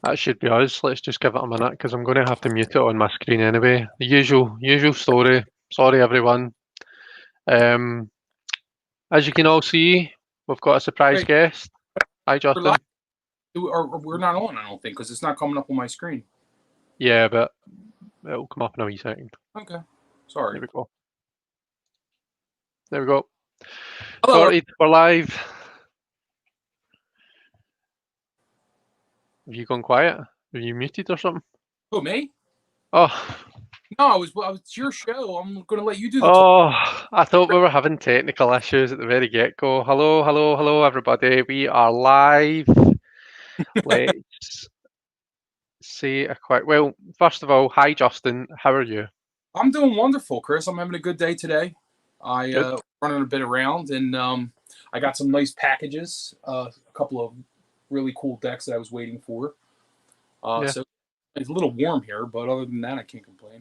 That should be us. Let's just give it a minute because I'm going to have to mute it on my screen anyway. The usual story. Sorry, everyone. Um, as you can all see, we've got a surprise Wait, guest. Hi, we're live. Justin. Or we're not on, I don't think, because it's not coming up on my screen. Yeah, but it'll come up in a wee second. Okay. Sorry. There we go. There we go. Hello. Sorted. We're live. Have you gone quiet? Have you muted or something? Who, me? Oh, No, it's your show. I'm going to let you do the talk. oh! I thought we were having technical issues at the very get-go. Hello, everybody. We are live. Let's say a quick. Well, first of all, hi, Justin. How are you? I'm doing wonderful, Chris. I'm having a good day today. I Good. running a bit around, and I got some nice packages. A couple of really cool decks that I was waiting for. Yeah. So it's a little warm here, but other than that, I can't complain.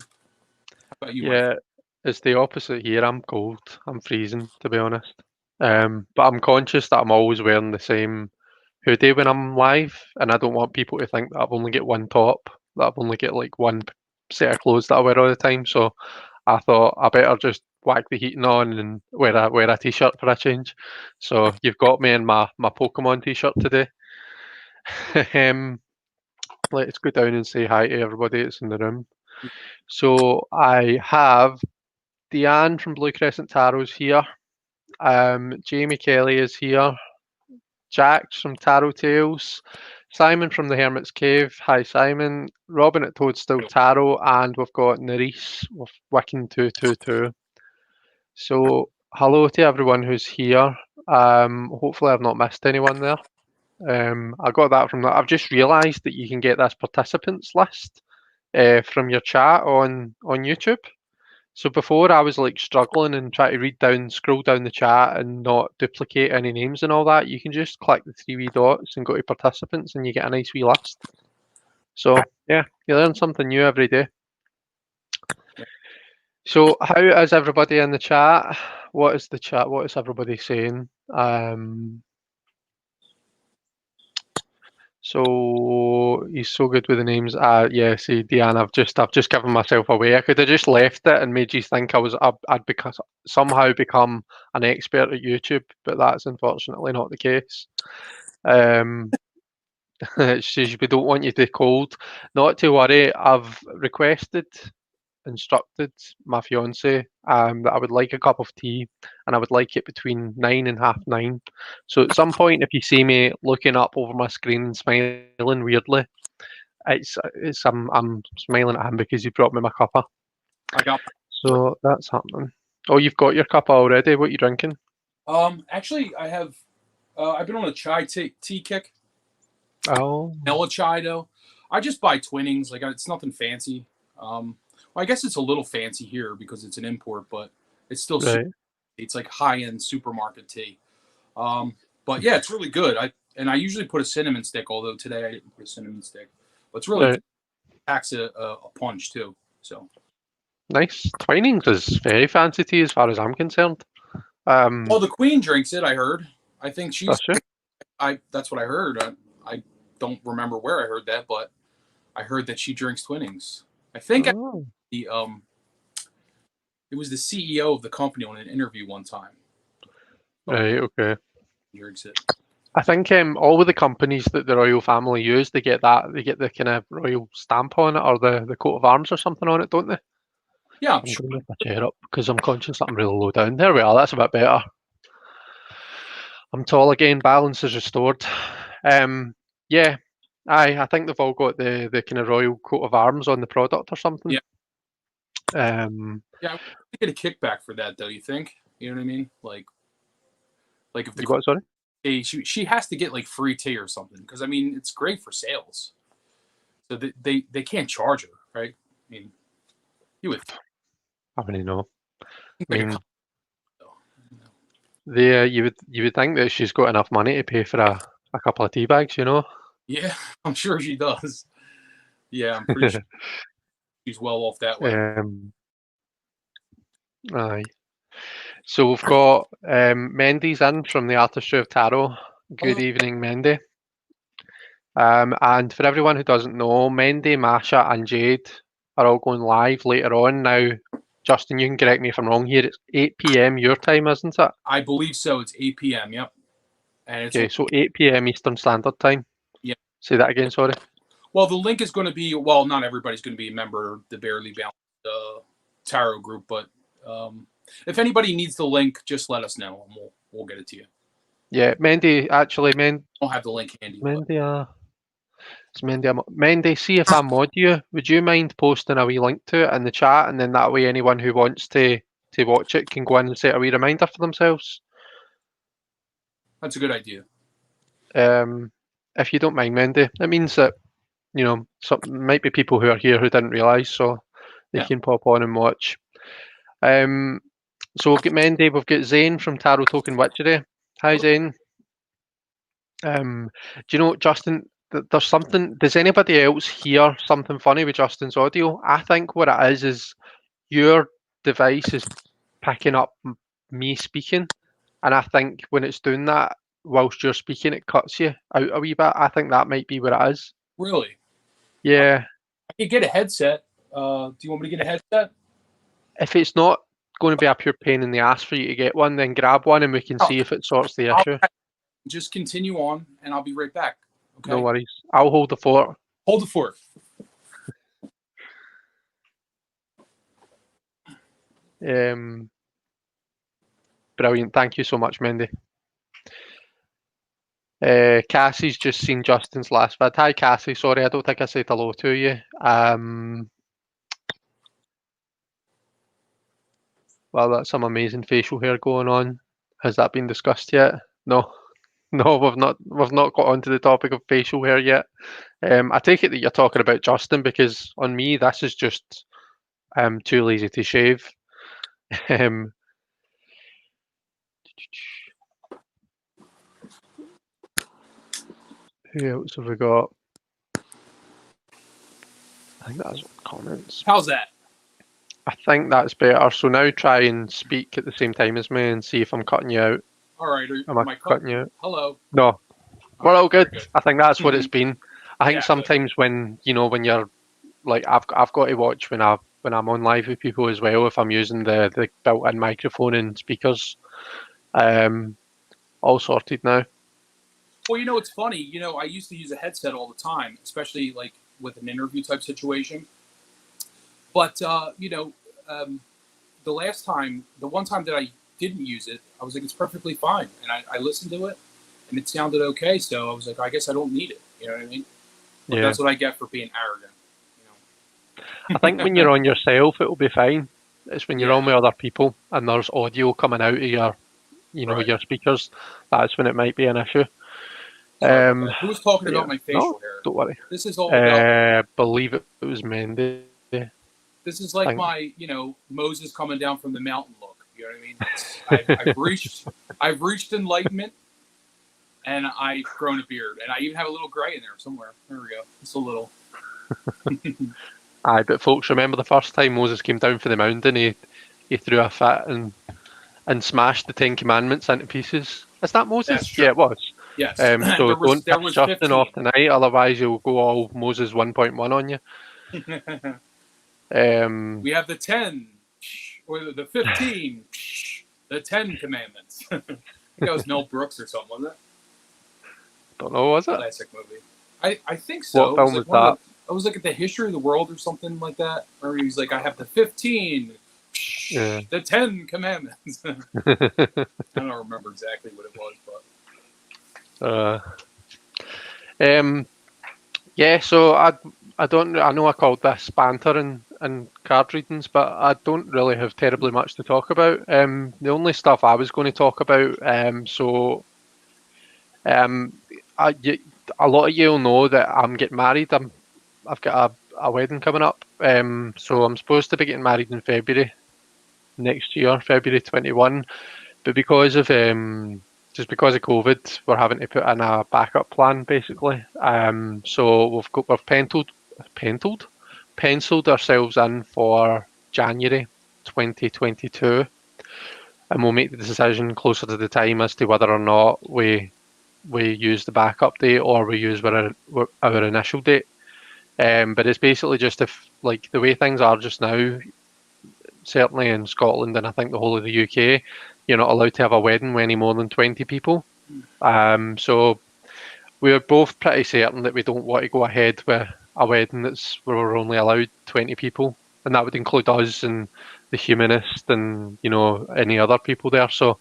How about you, my Yeah, friend? it's the opposite here. I'm cold. I'm freezing, to be honest. But I'm conscious that I'm always wearing the same hoodie when I'm live, and I don't want people to think that I've only got one top, that I've only got like one set of clothes that I wear all the time. So I thought I better just whack the heating on and wear a t-shirt for a change. So you've got me in my Pokemon t-shirt today. um, let's go down and say hi to everybody that's in the room. So I have Deanne from Blue Crescent Tarot's here. Jamie Kelly is here. Jax from Tarot Tales. Simon from the Hermit's Cave. Hi, Simon. Robin at Toadstool Tarot. And we've got Nerys with Wiccan222. So, hello to everyone who's here. Hopefully, I've not missed anyone there. I got that from that. I've just realised that you can get this participants list from your chat on YouTube. So before I was like struggling and try to scroll down the chat and not duplicate any names and all that. You can just click the three wee dots and go to participants and you get a nice wee list. So yeah, you learn something new every day. So how is everybody in the chat? What is the chat? What is everybody saying? So he's so good with the names. Yeah, see, Deanne, I've just given myself away. I could have just left it and made you think I'd somehow become an expert at YouTube, but that's unfortunately not the case. It says we don't want you to cold. Not to worry. I've instructed my fiance that I would like a cup of tea and I would like it between 9 and 9:30. So at some point, if you see me looking up over my screen and smiling weirdly, I'm smiling at him because he brought me my cuppa. I got. So that's happening. Oh, you've got your cuppa already. What are you drinking? Actually, I have. I've been on a chai tea kick. Oh, Vanilla chai though. I just buy Twinings. Like it's nothing fancy. Well, I guess it's a little fancy here because it's an import, but it's still right. it's like high end supermarket tea. But yeah, it's really good. I usually put a cinnamon stick, although today I didn't put a cinnamon stick. But it's really Right. packs a punch too. So Nice. Twinings is very fancy tea as far as I'm concerned. well, the Queen drinks it. I heard. I think she's. That's true. That's what I heard. I don't remember where I heard that, but I heard that she drinks Twinings. I think Oh. it was the CEO of the company on an interview one time. Right. Okay. Drinks it. I think all of the companies that the royal family use, they get the kind of royal stamp on it or the coat of arms or something on it, don't they? Yeah, I'm going to move my chair up because I'm conscious that I'm really low down. There we are. That's a bit better. I'm tall again. Balance is restored. Yeah, I think they've all got the kind of royal coat of arms on the product or something. Yeah. Yeah, I get a kickback for that, though. You think? You know what I mean? Like if the you got sorry? she has to get like free tea or something because I mean it's great for sales. So they can't charge her, right? I mean, you would. I don't know. I Like mean, you would think that she's got enough money to pay for a couple of tea bags, you know? yeah, I'm sure she does. Yeah, I'm pretty sure she's well off that way. Aye. So we've got Mendy's in from the Artistry of Tarot. Good evening, Mendy. And for everyone who doesn't know, Mendy, Masha, and Jade are all going live later on now. Justin, you can correct me if I'm wrong here. It's 8 p.m. your time, isn't it? I believe so. It's 8 p.m. Yep. And it's Okay, so 8 p.m. Eastern Standard Time. Yeah. Say that again, sorry. Well, the link is going to be, well, not everybody's going to be a member of the Barely Balanced Tarot group, but if anybody needs the link, just let us know and we'll get it to you. Yeah, Mendy, actually, I don't have the link handy. Mendy, it's Mendy. Mendy, see if I mod you, would you mind posting a wee link to it in the chat, and then that way anyone who wants to watch it can go in and set a wee reminder for themselves? That's a good idea. If you don't mind, Mendy, it means that, you know, might be people who are here who didn't realise, so they can pop on and watch. So we've got Mendy, we've got Zane from Tarot Token Witchery. Hi, Zane. Do you know, Justin, there's something, does anybody else hear something funny with Justin's audio? I think what it is your device is picking up me speaking, and I think when it's doing that whilst you're speaking, it cuts you out a wee bit. I think that might be what it is. Really? Yeah. I could get a headset. Do you want me to get a headset? If it's not going to be a pure pain in the ass for you to get one, then grab one and we can see if it sorts the issue. Just continue on, and I'll be right back. Okay? No worries. I'll hold the fort. Hold the fort. Brilliant. Thank you so much, Mendy. Cassie's just seen Justin's last vid. Hi, Cassie. Sorry, I don't think I said hello to you. Well, that's some amazing facial hair going on. Has that been discussed yet? No. No, we've not got onto the topic of facial hair yet. I take it that you're talking about Justin, because on me this is just too lazy to shave. Who else have we got? I think that's comments. How's that? I think that's better. So now try and speak at the same time as me and see if I'm cutting you out. All right. Am I cutting you out? Hello. No. We're all good. I think that's what it's been. I think Yeah, sometimes when you're like, I've got to watch when I'm on live with people as well, if I'm using the built-in microphone and speakers. All sorted now. Well, it's funny. I used to use a headset all the time, especially like with an interview type situation. But the one time that I didn't use it, I was like, it's perfectly fine, and I listened to it, and it sounded okay. So I was like, I guess I don't need it. You know what I mean? But that's what I get for being arrogant. I think when you're on yourself, it'll be fine. It's when you're on with other people and there's audio coming out of your, your speakers. That's when it might be an issue. Who was talking about my facial hair? Don't worry. This is all about. Believe it was Mendy. This is like my, Moses coming down from the mountain look. You know what I mean? I've reached enlightenment, and I've grown a beard, and I even have a little gray in there somewhere. There we go. Just a little. Aye, but folks, remember the first time Moses came down from the mountain, he threw a fit and smashed the 10 Commandments into pieces. Is that Moses? Yeah, it was. Yes. So don't piss Justin off tonight, otherwise you'll go all Moses 1.1 on you. We have the 10, or the 15, the 10 Commandments. I think that was Mel Brooks or something, wasn't it? Don't know, was it? Classic movie. I think so. What film was that? I was like at the History of the World or something like that. Or he was like, I have the 15, the 10 Commandments. I don't remember exactly what it was, but so I know I called this banter and card readings, but I don't really have terribly much to talk about. The only stuff I was going to talk about, a lot of you will know that I'm getting married. I've got a wedding coming up. So I'm supposed to be getting married in February next year, February 21. But because of because of COVID, we're having to put in a backup plan basically. So we've penciled ourselves in for January 2022, and we'll make the decision closer to the time as to whether or not we we use the backup date or we use our initial date. But it's basically just if like the way things are just now, certainly in Scotland and I think the whole of the UK, you're not allowed to have a wedding with any more than 20 people. So we're both pretty certain that we don't want to go ahead with a wedding that's where we're only allowed 20 people, and that would include us and the humanist and any other people there. So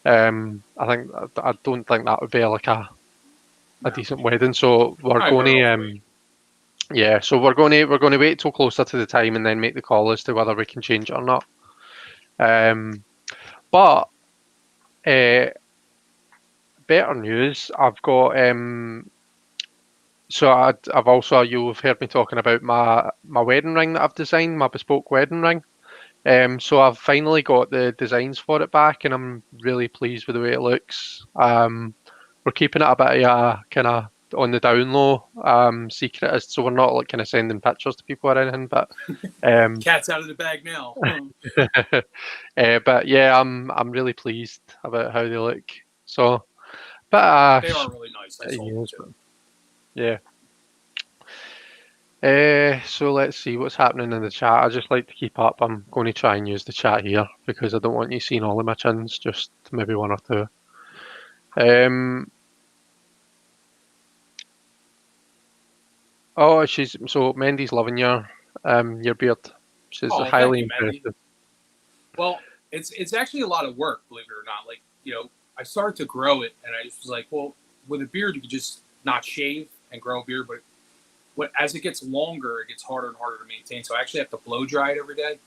I don't think that would be like a decent wedding. So we're going to yeah. So we're going to wait till closer to the time and then make the call as to whether we can change it or not. But better news. I've got so I've also, you've heard me talking about my wedding ring that I've designed, my bespoke wedding ring. So I've finally got the designs for it back, and I'm really pleased with the way it looks. We're keeping it a bit of a kind of on the down low secret, so we're not like kind of sending pictures to people or anything. But cat's out of the bag now. but yeah, I'm really pleased about how they look. So, but they are really nice. I saw them too. Yeah. So let's see what's happening in the chat. I just like to keep up. I'm going to try and use the chat here because I don't want you seeing all of my chins, just maybe one or two. Oh, so Mendy's loving your beard. She's highly impressive. Well, it's actually a lot of work, believe it or not. Like, I started to grow it, and I just was like, well, with a beard, you could just not shave and grow a beard, but as it gets longer, it gets harder and harder to maintain. So I actually have to blow dry it every day,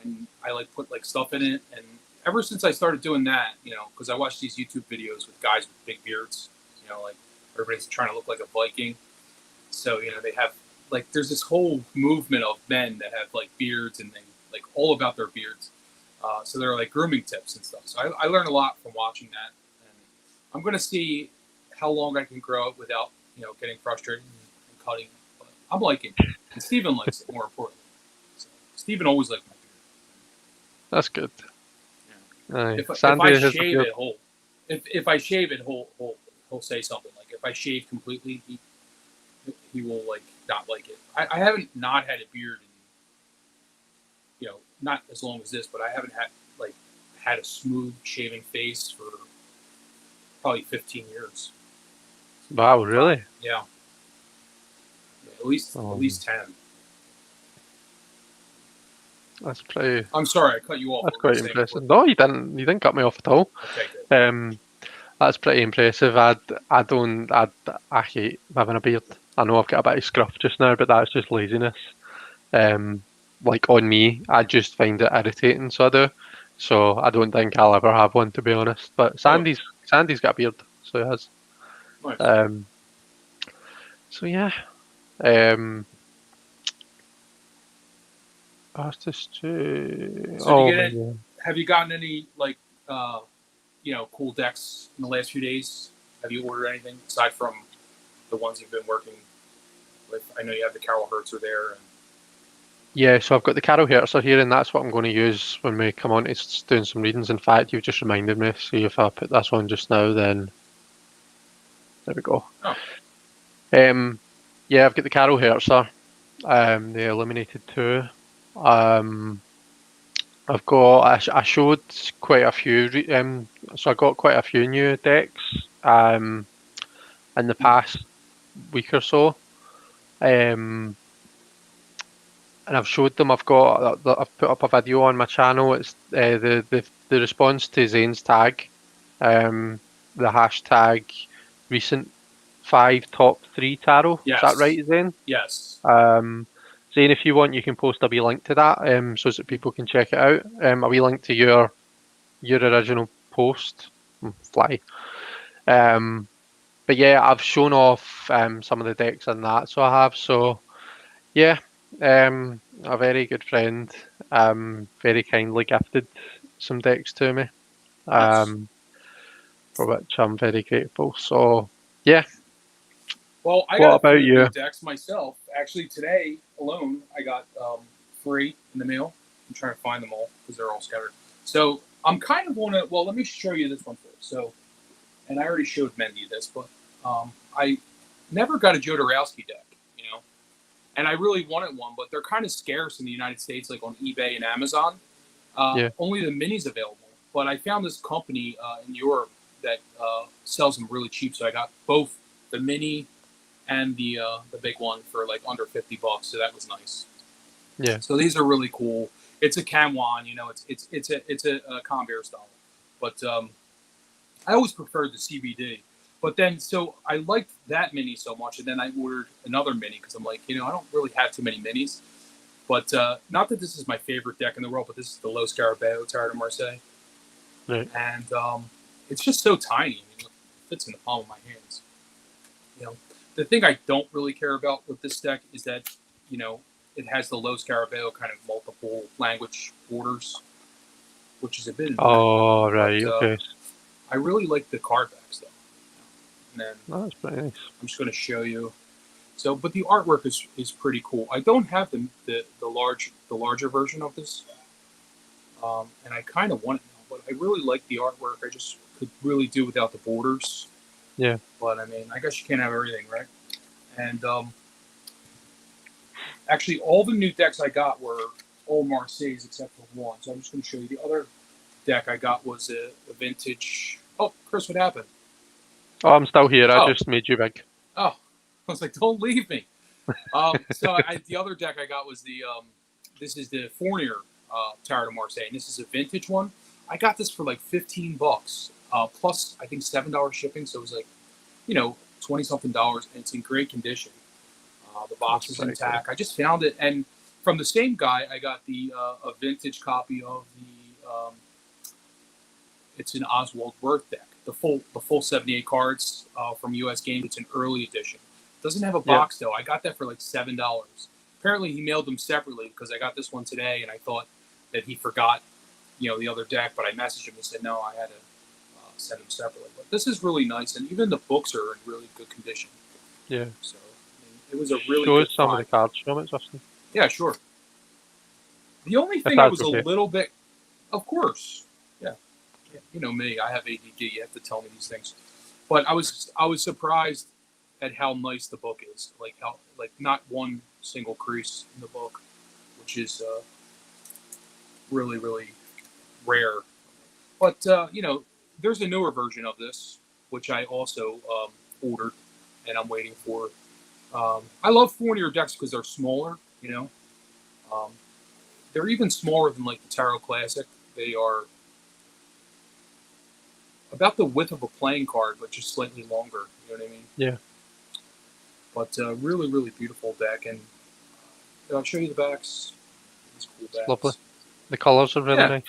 and I put stuff in it. And ever since I started doing that, because I watch these YouTube videos with guys with big beards, like everybody's trying to look like a Viking. So they have there's this whole movement of men that have beards and they all about their beards. So they're grooming tips and stuff. So I learned a lot from watching that, and I'm going to see how long I can grow it without getting frustrated and cutting. But I'm liking it, and Steven likes it more importantly. So Steven always liked my beard. That's good. Yeah. If I shave it, if I shave it, he'll say something if I shave completely, he will not like it. I haven't not had a beard in not as long as this, but I haven't had a smooth shaving face for probably 15 years. Wow, really? Yeah. At least 10. That's pretty. I'm sorry, I cut you off. That's quite impressive. No, you didn't. You didn't cut me off at all. Okay, good. That's pretty impressive. I hate having a beard. I know I've got a bit of scruff just now, but that's just laziness. On me, I just find it irritating, so I do. So I don't think I'll ever have one, to be honest. But Sandy's got a beard, so he has. Nice. So yeah. Artist 2. So have you gotten any cool decks in the last few days? Have you ordered anything aside from the ones you've been working with? I know you have the Carol Hertzer there. Yeah, so I've got the Carol Hertzer here, and that's what I'm going to use when we come on to doing some readings. In fact, you've just reminded me. See, if I put this on just now, then there we go. Oh. Yeah, I've got the Carol Hertzer, the Illuminated Two. I've got. I showed quite a few. So I got quite a few new decks in the past week or so. And I've showed them. I've put up a video on my channel. It's the response to Zane's tag, the hashtag recent 5 top 3 tarot. Yes. Is that right, Zane? Yes. Zane, if you want, you can post a wee link to that, so that people can check it out. A wee link to your original post. Fly. But yeah, I've shown off some of the decks in that, so I have. So yeah, a very good friend very kindly gifted some decks to me, Nice. for which I'm very grateful. So yeah. Well, I got a few decks myself. Actually, today alone, I got 3 in the mail. I'm trying to find them all because they're all scattered. So I'm kind of want to. Well, let me show you this one first. So and I already showed Mendy this, but I never got a Jodorowsky deck, and I really wanted one, but they're kind of scarce in the United States, like on eBay and Amazon. Only the minis available. But I found this company in Europe that sells them really cheap, so I got both the mini and the big one for like under $50, so that was nice. Yeah. So these are really cool. It's a Camwan, it's a Conbear style, but I always preferred the CBD. But then, so I liked that mini so much, and then I ordered another mini because I'm like, I don't really have too many minis. But not that this is my favorite deck in the world, but this is the Low Scarabeo Tarot de Marseille. Right. And it's just so tiny. It fits in the palm of my hands. The thing I don't really care about with this deck is that, it has the Low Scarabeo kind of multiple language borders, which is a bit annoying. Oh, right, okay. I really like the card backs, though. And then that's pretty nice. I'm just going to show you. So, but the artwork is pretty cool. I don't have the larger version of this, and I kind of want it now. But I really like the artwork. I just could really do without the borders. Yeah. But I mean, I guess you can't have everything, right? And actually, all the new decks I got were all Marseilles except for one. So I'm just going to show you the other deck I got was a vintage. Oh, Chris, what happened? Oh, I'm still here. I just made you big. Oh, I was like, don't leave me. So the other deck I got was this is the Fournier Tarot de Marseille, and this is a vintage one. I got this for like $15, plus I think $7 shipping, so it was like, $20-something, and it's in great condition. The box is intact. Cool. I just found it, and from the same guy, I got a vintage copy of the it's an Oswald Wirth deck, the full 78 cards from US Games. It's an early edition. Doesn't have a box though. I got that for like $7. Apparently he mailed them separately because I got this one today, and I thought that he forgot, the other deck. But I messaged him and said no, I had to send them separately. But this is really nice, and even the books are in really good condition. Yeah. So it was a really show good us some find. of the cards from it, Justin. Yeah, sure. The only thing I was a little bit, of course, yeah. You know me, I have ADD. You have to tell me these things. But I was surprised at how nice the book is. Like not one single crease in the book, which is really, really rare. But there's a newer version of this, which I also ordered, and I'm waiting for. I love Fournier decks because they're smaller. They're even smaller than like the Tarot Classic. They are about the width of a playing card, but just slightly longer. You know what I mean? Yeah. But really, really beautiful deck, and I'll show you the backs. These cool backs. Lovely. The colors are really nice.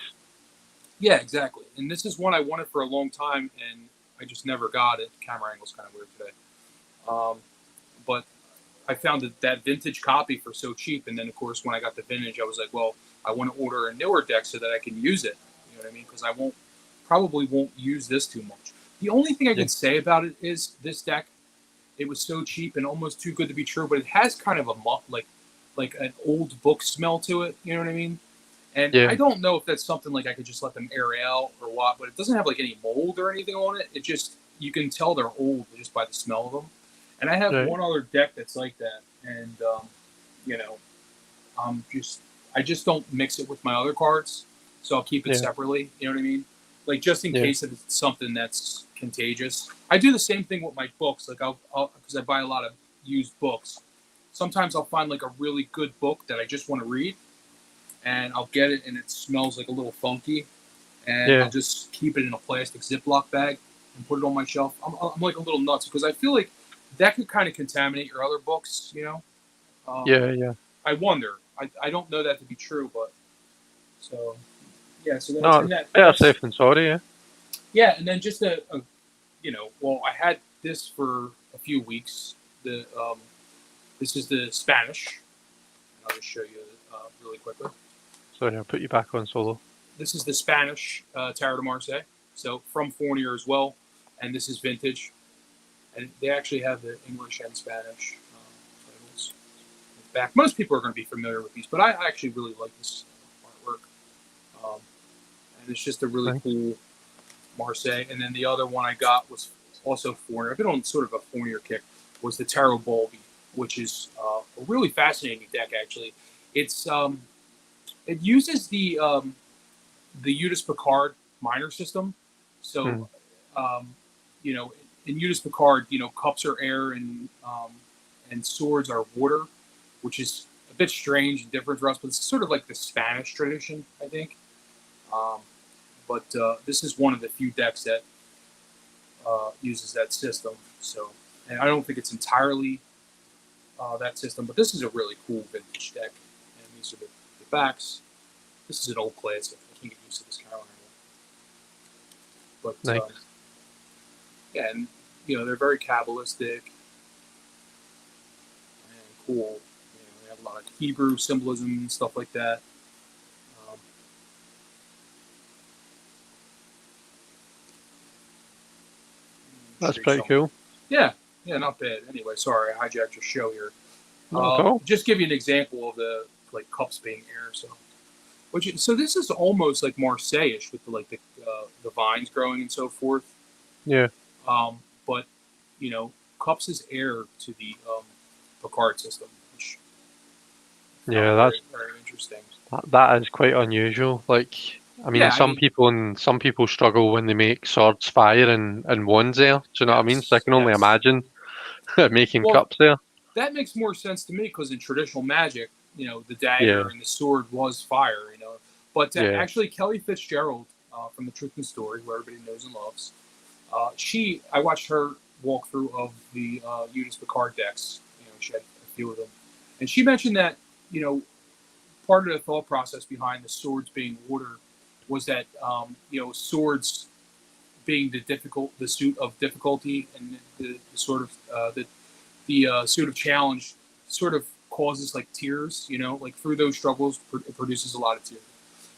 Yeah, exactly. And this is one I wanted for a long time, and I just never got it. The camera angle's kind of weird today. But I found that vintage copy for so cheap, and then of course when I got the vintage, I was like, well, I want to order a newer deck so that I can use it. You know what I mean? Because I probably won't use this too much. The only thing I can say about it is this deck, it was so cheap and almost too good to be true, but it has kind of a like an old book smell to it. You know what I mean? And I don't know if that's something like I could just let them air out or what, but it doesn't have like any mold or anything on it. It just, you can tell they're old just by the smell of them. And I have one other deck that's like that, and I just don't mix it with my other cards, so I'll keep it separately. You know what I mean? Like just in case it's something that's contagious. I do the same thing with my books. Like I'll because I buy a lot of used books. Sometimes I'll find like a really good book that I just want to read, and I'll get it, and it smells like a little funky, and I'll just keep it in a plastic Ziploc bag and put it on my shelf. I'm like a little nuts because I feel like that could kind of contaminate your other books, I wonder. I don't know that to be true, but so that's safe and sorry, yeah. And then just I had this for a few weeks. This is the Spanish. I'll just show you really quickly. Sorry, I'll put you back on solo. This is the Spanish Tarot de Marseille, so from Fournier as well, and this is vintage. And they actually have the English and Spanish titles back. Most people are going to be familiar with these, but I actually really like this artwork. And it's just a really cool Marseille, and then the other one I got was also Foreigner. I've been on sort of a Foreigner kick. Was the Tarot Bulby, which is a really fascinating deck. Actually, it's it uses the Utis Picard minor system. So, you know, in Utis Picard, you know, cups are air and swords are water, which is a bit strange and different for us, but it's sort of like the Spanish tradition, I think. But this is one of the few decks that uses that system. So, and I don't think it's entirely that system, but this is a really cool vintage deck. And these are the backs. This is an old classic. I can't get used to this card anymore. But nice. yeah, and you know they're very Kabbalistic and cool. You know, they have a lot of Hebrew symbolism and stuff like that. That's pretty cool. Yeah, not bad. Anyway, sorry, I hijacked your show here. Cool. Just give you an example of the like cups being air. So this is almost like Marseille-ish with the vines growing and so forth. Yeah. But you know, cups is air to the Picard system, which that's very interesting. That is quite unusual. Like, I mean, some people struggle when they make swords fire and wands there. Do you know what I mean? So I can only imagine making cups there. That makes more sense to me because in traditional magic, you know, the dagger and the sword was fire. You know, but actually, Kelly Fitzgerald from the Truth and Story, who everybody knows and loves, I watched her walkthrough of the Utis Picard decks. You know, she had a few of them, and she mentioned that you know part of the thought process behind the swords being water was that you know swords being the suit of difficulty and the sort of the suit of challenge sort of causes like tears, you know, like through those struggles it produces a lot of tears.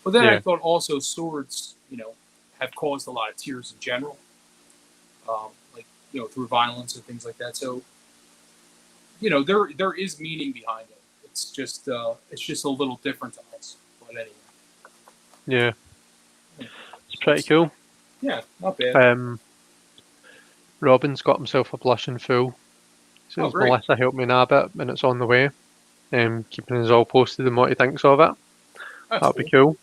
But then I thought also swords, you know, have caused a lot of tears in general, like you know through violence and things like that. So you know there is meaning behind it. It's just a little different to us. But anyway. Yeah. It's pretty cool. Yeah, not bad. Robin's got himself a blushing fool. So Melissa helped me nab it, and it's on the way. Keeping us all posted on what he thinks of it. That'll be cool.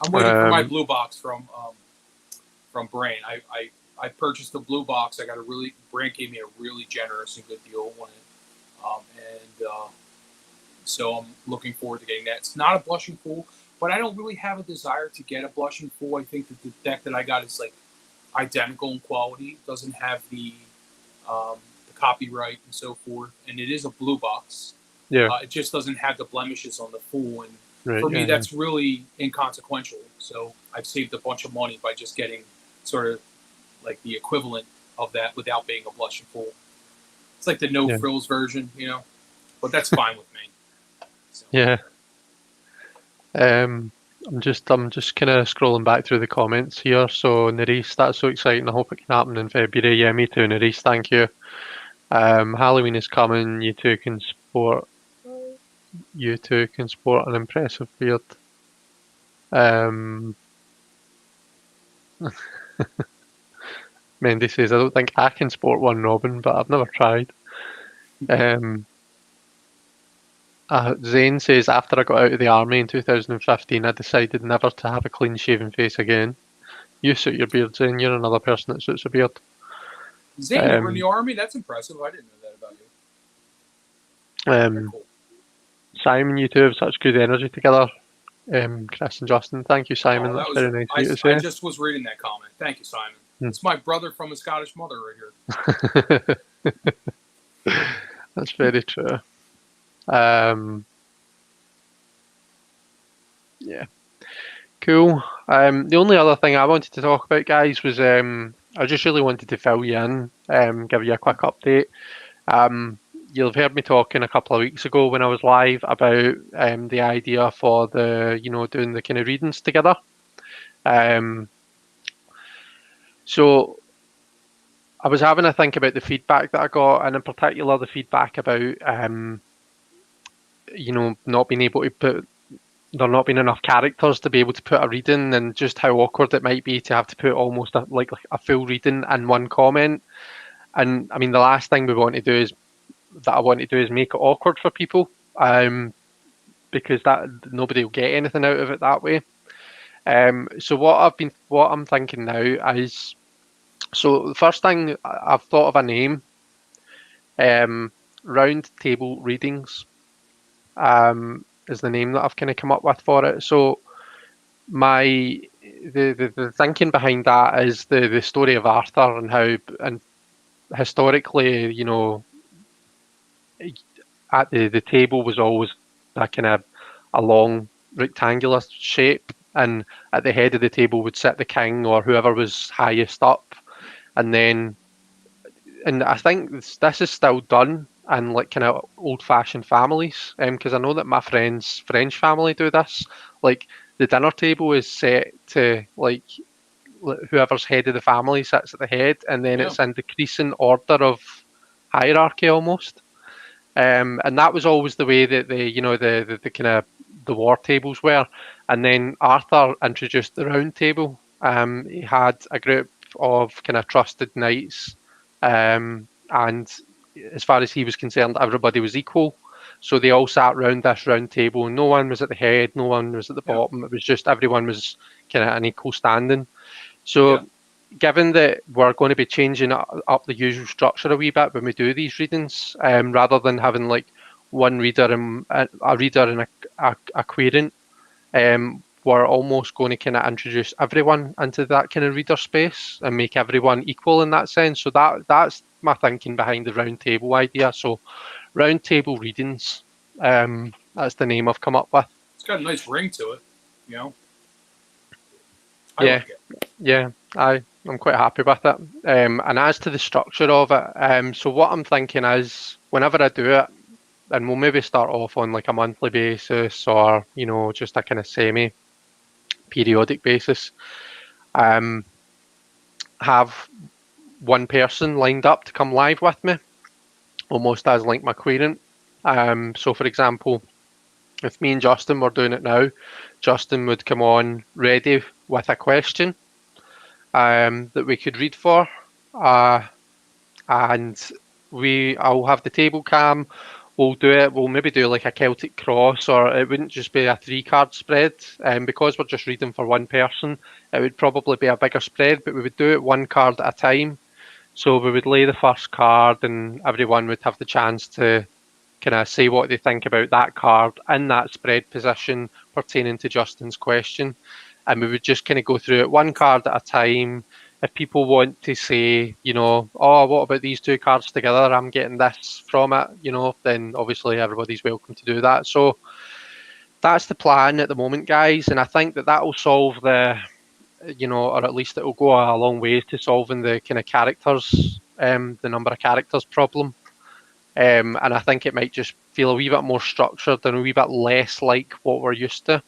I'm waiting for my blue box from Brain. I purchased the blue box. Brain gave me a really generous and good deal on it, so I'm looking forward to getting that. It's not a blushing fool, but I don't really have a desire to get a blushing fool. I think that the deck that I got is like identical in quality. It doesn't have the copyright and so forth, and it is a blue box. Yeah, it just doesn't have the blemishes on the fool, and for me that's really inconsequential. So I've saved a bunch of money by just getting sort of like the equivalent of that without being a blushing fool. It's like the no frills version, you know, but that's fine with me. So. Yeah. I'm just kind of scrolling back through the comments here. So Nerys, that's so exciting. I hope it can happen in February. Yeah, me too, Nerys. Thank you. Halloween is coming. You two can sport an impressive beard. Mendy says, I don't think I can sport one, Robin, but I've never tried. Zane says, after I got out of the army in 2015, I decided never to have a clean-shaven face again. You suit your beard, Zane. You're another person that suits a beard. Zane, you were in the army? That's impressive. I didn't know that about you. Cool. Simon, you two have such good energy together. Chris and Justin, thank you, Simon. That's very nice of you to say. I just was reading that comment. Thank you, Simon. It's my brother from a Scottish mother right here. That's very true. Yeah. Cool. The only other thing I wanted to talk about, guys, was I just really wanted to fill you in, give you a quick update. You'll have heard me talking a couple of weeks ago when I was live about the idea for doing the kind of readings together. So I was having a think about the feedback that I got, and in particular the feedback about not being able to put there not being enough characters to be able to put a reading, and just how awkward it might be to have to put almost like a full reading in one comment. And I mean, the last thing I want to do is make it awkward for people, because that nobody will get anything out of it that way. So what I'm thinking now is, so the first thing I've thought of a name, round table readings, is the name that I've kind of come up with for it. So the thinking behind that is the story of Arthur, and how, and historically, at the table was always a kind of a long rectangular shape, and at the head of the table would sit the king or whoever was highest up, and then, and I think this is still done in like kind of old-fashioned families, because I know that my friend's French family do this. Like, the dinner table is set to like whoever's head of the family sits at the head, and then it's in decreasing order of hierarchy almost. And that was always the way that the kind of the war tables were. And then Arthur introduced the round table. He had a group of kind of trusted knights, and as far as he was concerned, everybody was equal. So they all sat round this round table, and no one was at the head, no one was at the bottom. It was just everyone was kind of an equal standing. So, given that we're going to be changing up the usual structure a wee bit when we do these readings, rather than having like one reader and a reader and a querent, we're almost going to kind of introduce everyone into that kind of reader space and make everyone equal in that sense. So that's my thinking behind the round table idea. So, round table readings, that's the name I've come up with. It's got a nice ring to it, you know. I like it. Yeah, I'm quite happy with it. And as to the structure of it, so what I'm thinking is, whenever I do it, and we'll maybe start off on like a monthly basis, or just a kind of semi-periodic basis, have one person lined up to come live with me, almost as like my querent. So for example, if me and Justin were doing it now, Justin would come on ready with a question that we could read for, and I'll have the table cam. We'll do it. We'll maybe do like a Celtic cross, or it wouldn't just be a 3-card spread. Because we're just reading for one person, it would probably be a bigger spread, but we would do it one card at a time. So we would lay the first card, and everyone would have the chance to kind of say what they think about that card in that spread position pertaining to Justin's question. And we would just kind of go through it one card at a time. If people want to say, oh, what about these two cards together? I'm getting this from it, then obviously everybody's welcome to do that. So that's the plan at the moment, guys. And I think that will solve the, or at least it will go a long way to solving the kind of characters, the number of characters problem. And I think it might just feel a wee bit more structured and a wee bit less like what we're used to.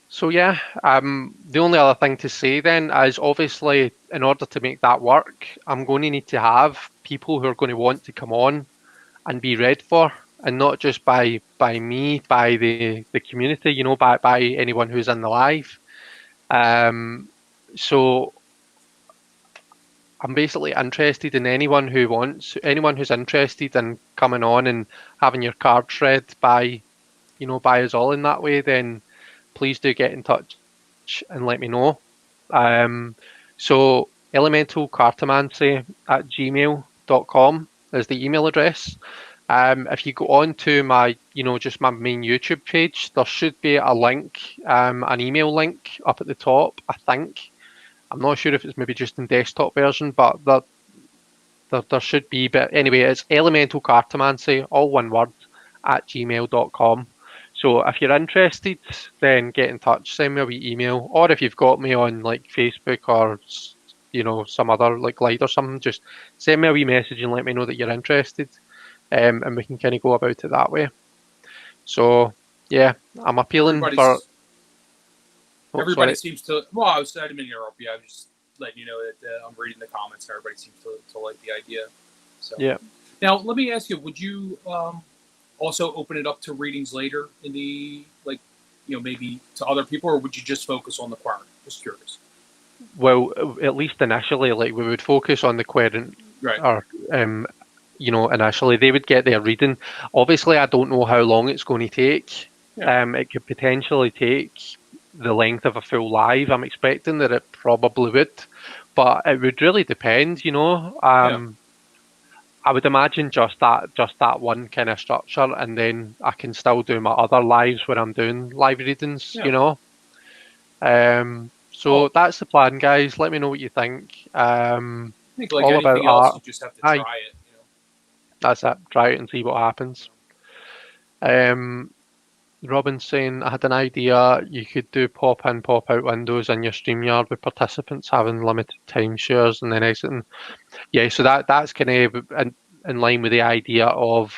So yeah, the only other thing to say then is, obviously, in order to make that work, I'm going to need to have people who are going to want to come on and be read for, and not just by me, by the community, by anyone who's in the live. So I'm basically interested in anyone who's interested in coming on and having your cards read by us all in that way, then please do get in touch and let me know. So elementalcartomancy@gmail.com is the email address. If you go on to my, just my main YouTube page, there should be a link, an email link up at the top, I think. I'm not sure if it's maybe just in desktop version, but there should be. But anyway, it's elementalcartomancy, all one word, @gmail.com. So if you're interested, then get in touch, send me a wee email, or if you've got me on like Facebook or some other like Glide or something, just send me a wee message and let me know that you're interested, and we can kind of go about it that way. So yeah, I'm appealing for. Everybody seems to. Well, I didn't mean to interrupt you. I was just letting you know that I'm reading the comments, and everybody seems to like the idea. So yeah. Now let me ask you: would you also open it up to readings later in the, like, maybe to other people, or would you just focus on the querent? Just curious. Well, at least initially, like we would focus on the querent, Right. or initially they would get their reading. Obviously, I don't know how long it's going to take. Yeah. It could potentially take the length of a full live. I'm expecting that it probably would, but it would really depend. I would imagine just that one kind of structure, and then I can still do my other lives where I'm doing live readings. Yeah. So that's the plan, guys. Let me know what you think. I think like All about anything else, art. you just have to Aye, try it. that's it. Try it and see what happens. Robin's saying, I had an idea you could do pop in, pop out windows in your StreamYard with participants having limited time shares and then exiting. Yeah, so that's kind of in line with the idea of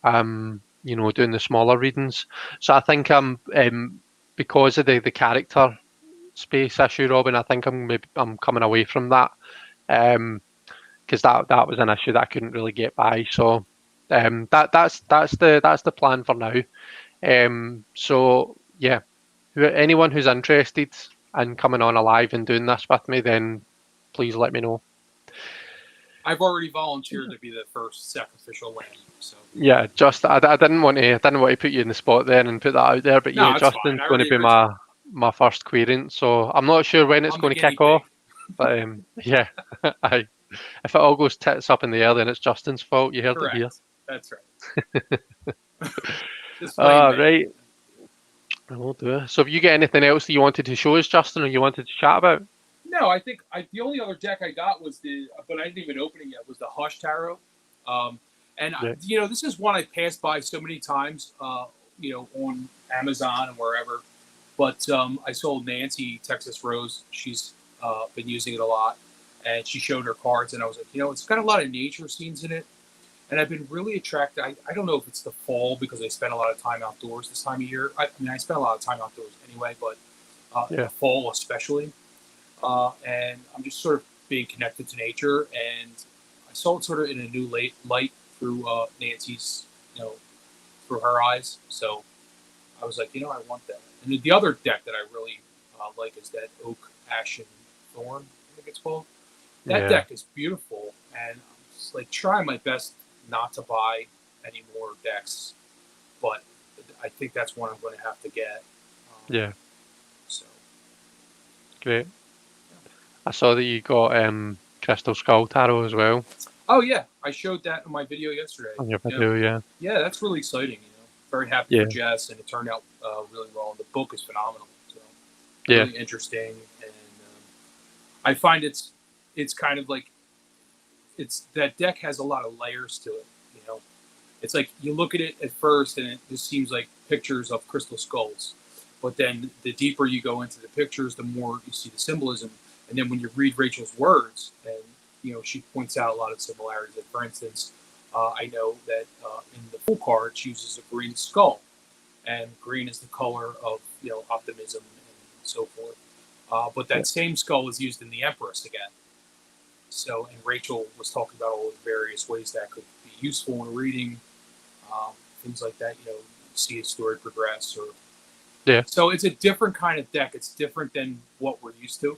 doing the smaller readings. So I think because of the character space issue, Robin, I think I'm coming away from that. Because that was an issue that I couldn't really get by. So that's the plan for now. So yeah, anyone who's interested in coming on alive and doing this with me, then please let me know. I've already volunteered to be the first sacrificial lamb. So yeah, I didn't want to put you in the spot then and put that out there, but no, yeah, Justin's going to be my first querent, so I'm not sure when it's going to kick off, but yeah, if it all goes tits up in the air, then it's Justin's fault. You heard Correct. it here. That's right. Right. We'll do it. So have you got anything else that you wanted to show us, Justin, or you wanted to chat about? No, I think the only other deck I got was but I didn't even open it yet, was the Hush Tarot. This is one I passed by so many times, on Amazon and wherever. But I sold Nancy Texas Rose. She's been using it a lot. And she showed her cards, and I was like, it's got a lot of nature scenes in it. And I've been really attracted. I don't know if it's the fall because I spend a lot of time outdoors this time of year. I spend a lot of time outdoors anyway, but the fall especially. And I'm just sort of being connected to nature. And I saw it sort of in a new light through Nancy's, through her eyes. So I was like, I want that. And the other deck that I really like is that Oak, Ash, and Thorn, I think it's called. That deck is beautiful. And I'm just like trying my best not to buy any more decks, but I think that's one I'm going to have to get. So great. Yeah. I saw that you got Crystal Skull Tarot as well. Oh yeah, I showed that in my video yesterday. On your video, yeah, that's really exciting. Very happy for Jess, and it turned out really well. And the book is phenomenal. So really interesting, and I find it's kind of like that deck has a lot of layers to it. It's like you look at it at first, and it just seems like pictures of crystal skulls. But then the deeper you go into the pictures, the more you see the symbolism. And then when you read Rachel's words, and she points out a lot of similarities. Like, for instance, I know that in the full card, she uses a green skull, and green is the color of optimism and so forth. But that same skull is used in the Empress again. So, and Rachel was talking about all the various ways that could be useful in reading, things like that. See a story progress, or So it's a different kind of deck. It's different than what we're used to,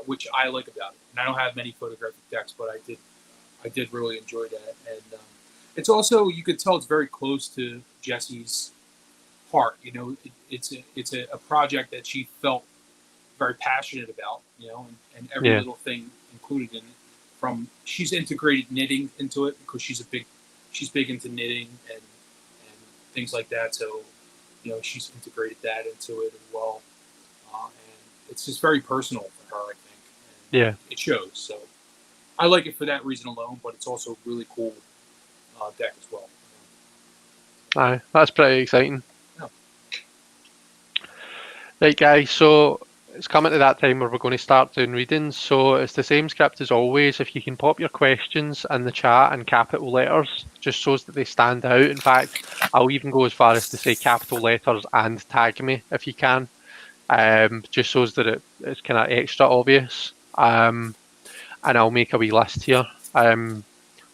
which I like about it. And I don't have many photographic decks, but I did really enjoy that. And it's also, you could tell it's very close to Jesse's heart. It's a project that she felt very passionate about, and every little thing included in it. She's integrated knitting into it because she's big into knitting and things like that. So, she's integrated that into it as well. And it's just very personal for her, I think. And it shows. So I like it for that reason alone, but it's also a really cool deck as well. Aye, that's pretty exciting. Yeah. Right, guys, so it's coming to that time where we're going to start doing readings. So it's the same script as always. If you can pop your questions in the chat in capital letters, just so that they stand out. In fact, I'll even go as far as to say capital letters and tag me if you can. Just so that it's kind of extra obvious. And I'll make a wee list here.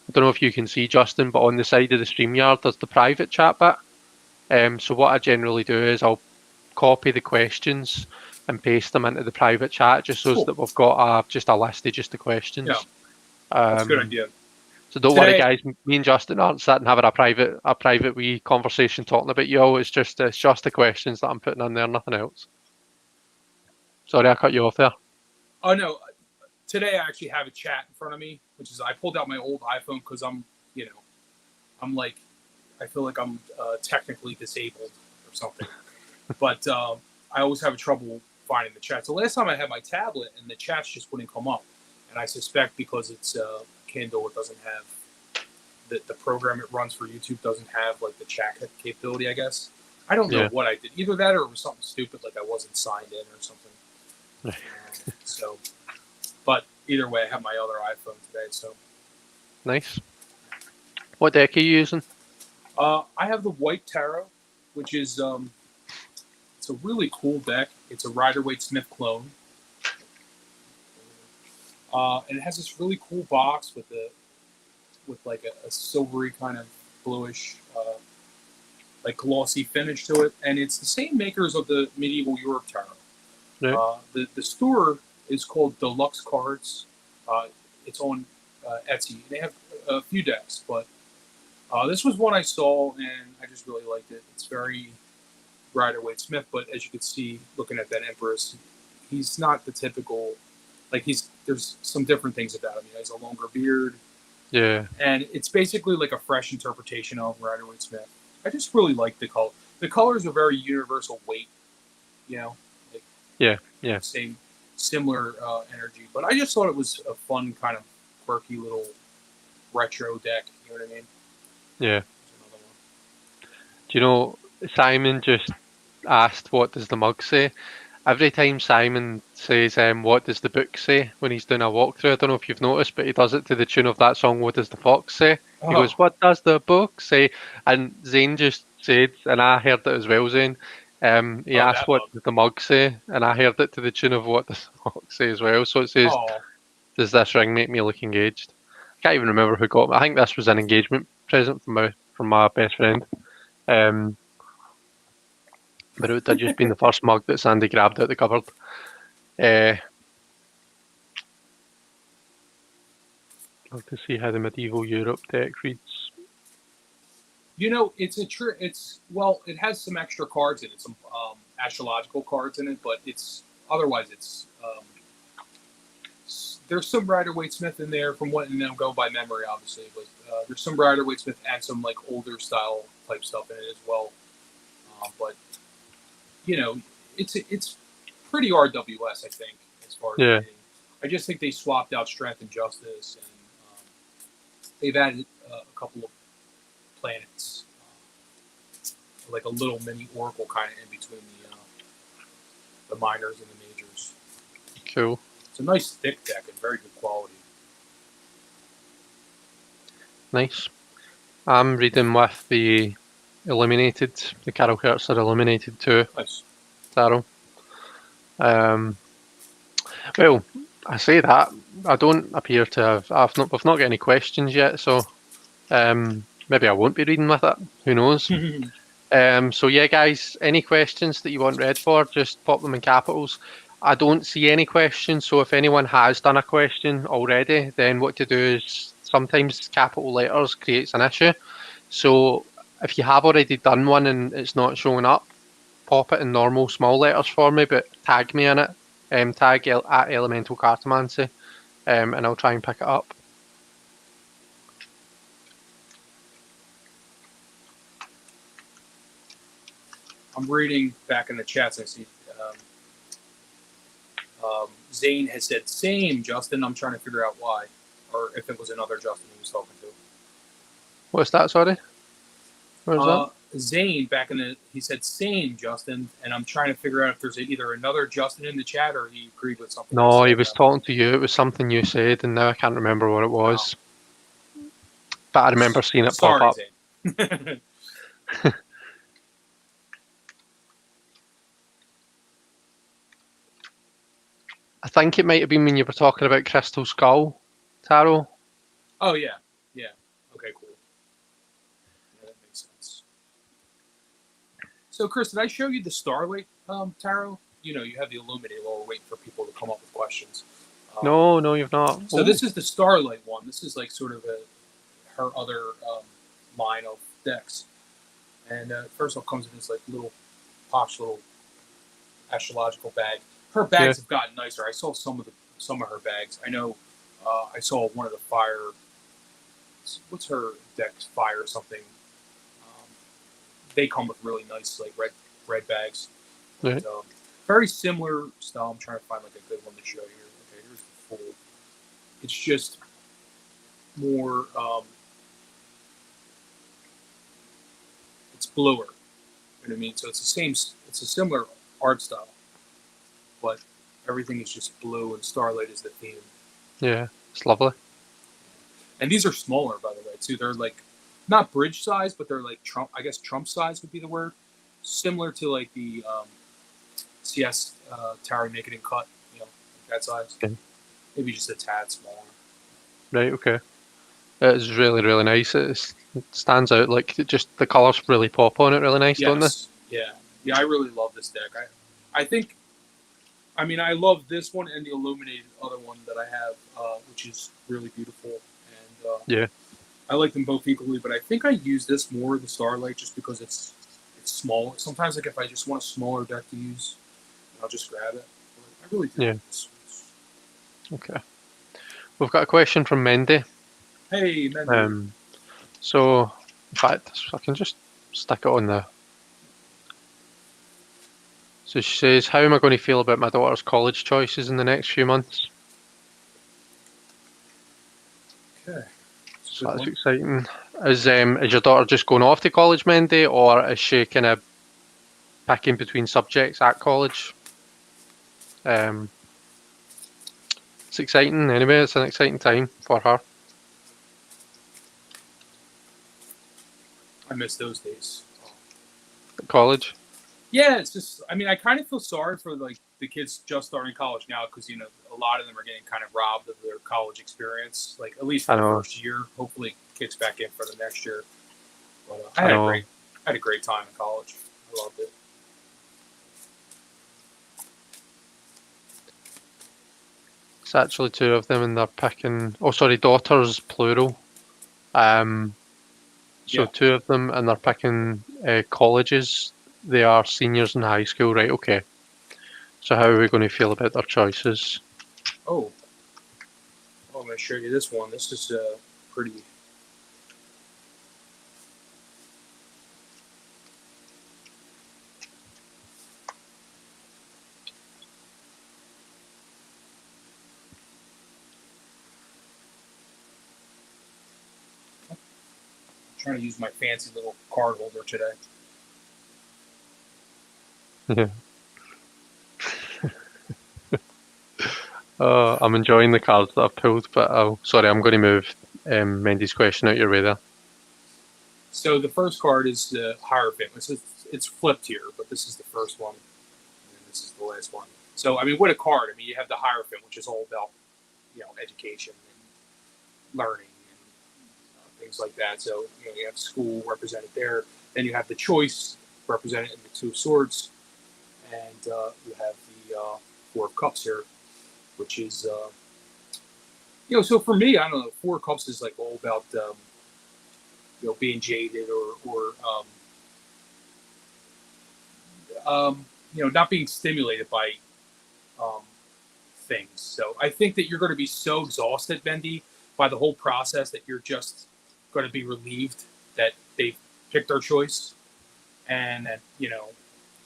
I don't know if you can see, Justin, but on the side of the StreamYard, there's the private chat bit. So what I generally do is I'll copy the questions and paste them into the private chat, just so that we've got just a list of just the questions. Yeah, that's a good idea. So don't worry, guys. Me and Justin aren't sitting having a private wee conversation talking about you all. It's just the questions that I'm putting in there, nothing else. Sorry, I cut you off there. Oh no, today I actually have a chat in front of me, which is I pulled out my old iPhone because I'm like, I feel like I'm technically disabled or something, but I always have trouble finding the chat. So last time I had my tablet and the chats just wouldn't come up, and I suspect because it's Kindle, it doesn't have the program it runs for YouTube doesn't have like the chat capability, I guess. I don't know what I did. Either that or it was something stupid, like I wasn't signed in or something. So, but either way, I have my other iPhone today. So nice. What deck are you using? I have the White Tarot, which is it's a really cool deck. It's a Rider-Waite-Smith clone, and it has this really cool box with like a silvery kind of bluish, like glossy finish to it, and it's the same makers of the Medieval Europe Tarot. Right. The store is called Deluxe Cards. It's on Etsy. They have a few decks, but this was one I saw and I just really liked it. It's very Rider-Waite-Smith, but as you can see, looking at that Empress, he's not the typical. Like there's some different things about him. He has a longer beard. Yeah. And it's basically like a fresh interpretation of Rider-Waite-Smith. I just really like the color. The colors are very universal weight, like same similar energy. But I just thought it was a fun kind of quirky little retro deck. You know what I mean? Yeah. Do you know, Simon just asked, what does the mug say? Every time Simon says, what does the book say, when he's doing a walkthrough, I don't know if you've noticed, but he does it to the tune of that song, What Does the Fox Say? He goes, what does the book say? And Zane just said, and I heard it as well, Zane, he asked, what does the mug say? And I heard it to the tune of What Does the Fox Say as well. So it says, does this ring make me look engaged? I can't even remember who got me. I think this was an engagement present from my best friend. But it had just been the first mug that Sandy grabbed out the cupboard. Love to see how the Medieval Europe deck reads. It has some extra cards in it, some astrological cards in it, but otherwise there's some Rider-Waite-Smith in there and I'm going by memory, obviously, but there's some Rider-Waite-Smith and some like older style type stuff in it as well. But it's pretty RWS, I think, as far as reading. I just think they swapped out Strength and Justice, and they've added a couple of planets, like a little mini oracle kind of in between the minors and the majors. Cool. It's a nice thick deck and very good quality. Nice. I'm reading with the Illuminated, the Carol Kurtzer Illuminated Two tarot. Well, I say that I don't appear to have. We've not got any questions yet, so maybe I won't be reading with it. Who knows? So yeah, guys, any questions that you want read for, just pop them in capitals. I don't see any questions, so if anyone has done a question already, then what to do is sometimes capital letters creates an issue. So if you have already done one and it's not showing up, pop it in normal small letters for me, but tag me in it. Tag at Elemental Cartomancy, and I'll try and pick it up. I'm reading back in the chats. I see Zane has said, same, Justin. I'm trying to figure out why, or if it was another Justin he was talking to. What's that, sorry? Where's that? Zane he said, same, Justin, and I'm trying to figure out if there's either another Justin in the chat or he agreed with something. No, he was talking to you. It was something you said, and now I can't remember what it was. Oh. But I remember seeing it pop up. Zane. I think it might have been when you were talking about Crystal Skull Tarot. Oh, yeah. Yeah. Okay, cool. Yeah, that makes sense. So, Chris, did I show you the Starlight tarot? You know, you have the Illuminated while we're waiting for people to come up with questions. No, no, you've not. So this is the Starlight one. This is like sort of her other line of decks. And first of all, comes in this like little posh little astrological bag. Her bags have gotten nicer. I saw some of her bags. I know I saw one of the fire. What's her deck? Fire something. They come with really nice like red bags. Right. Very similar style. I'm trying to find like a good one to show here. Okay, here's the full. It's just more. It's bluer. You know what I mean? So it's the same. It's a similar art style, but everything is just blue and Starlight is the theme. Yeah, it's lovely. And these are smaller, by the way, too. They're like not bridge size, but they're like Trump. I guess Trump size would be the word. Similar to like the CS Tower Make It and Cut, you know, like that size. Okay. Maybe just a tad smaller. Right. Okay. It's really, really nice. It stands out. Like just the colours really pop on it. Really nice, don't they? Yeah. I really love this deck. I think. I mean, I love this one and the Illuminated other one that I have, which is really beautiful. And yeah, I like them both equally, but I think I use this more, the Starlight, just because it's small. Sometimes, like if I just want a smaller deck to use, I'll just grab it. But I really do. Yeah. Like this. Okay. We've got a question from Mendy. Hey, Mendy. So, in fact, I can just stick it on there. So she says, how am I going to feel about my daughter's college choices in the next few months? Okay. So that's exciting. Is your daughter just going off to college, Mendy, or is she kind of picking between subjects at college? It's exciting anyway. It's an exciting time for her. I miss those days. At college? Yeah, it's just. I mean, I kind of feel sorry for like the kids just starting college now because you know a lot of them are getting kind of robbed of their college experience. Like at least for the first year. Hopefully, kicks back in for the next year. But I had a great time in college. I loved it. It's actually two of them, and they're picking. Oh, sorry, daughters plural. So two of them, and they're picking colleges. They are seniors in high school, right? Okay. So how are we going to feel about their choices? Oh, I'm going to show you this one. This is pretty. I'm trying to use my fancy little card holder today. Yeah. I'm enjoying the cards that I've pulled, but I'm going to move Mendy's question out your way there. So the first card is the Hierophant. It's flipped here, but this is the first one, and this is the last one. So I mean, what a card! I mean, you have the Hierophant, which is all about education and learning and things like that. So you have school represented there. Then you have the Choice represented in the Two of Swords, and you have the Four of Cups here, which is so for me, I don't know. Four of Cups is like all about being jaded or not being stimulated by things. So I think that you're going to be so exhausted, Bendy, by the whole process that you're just going to be relieved that they've picked their choice and that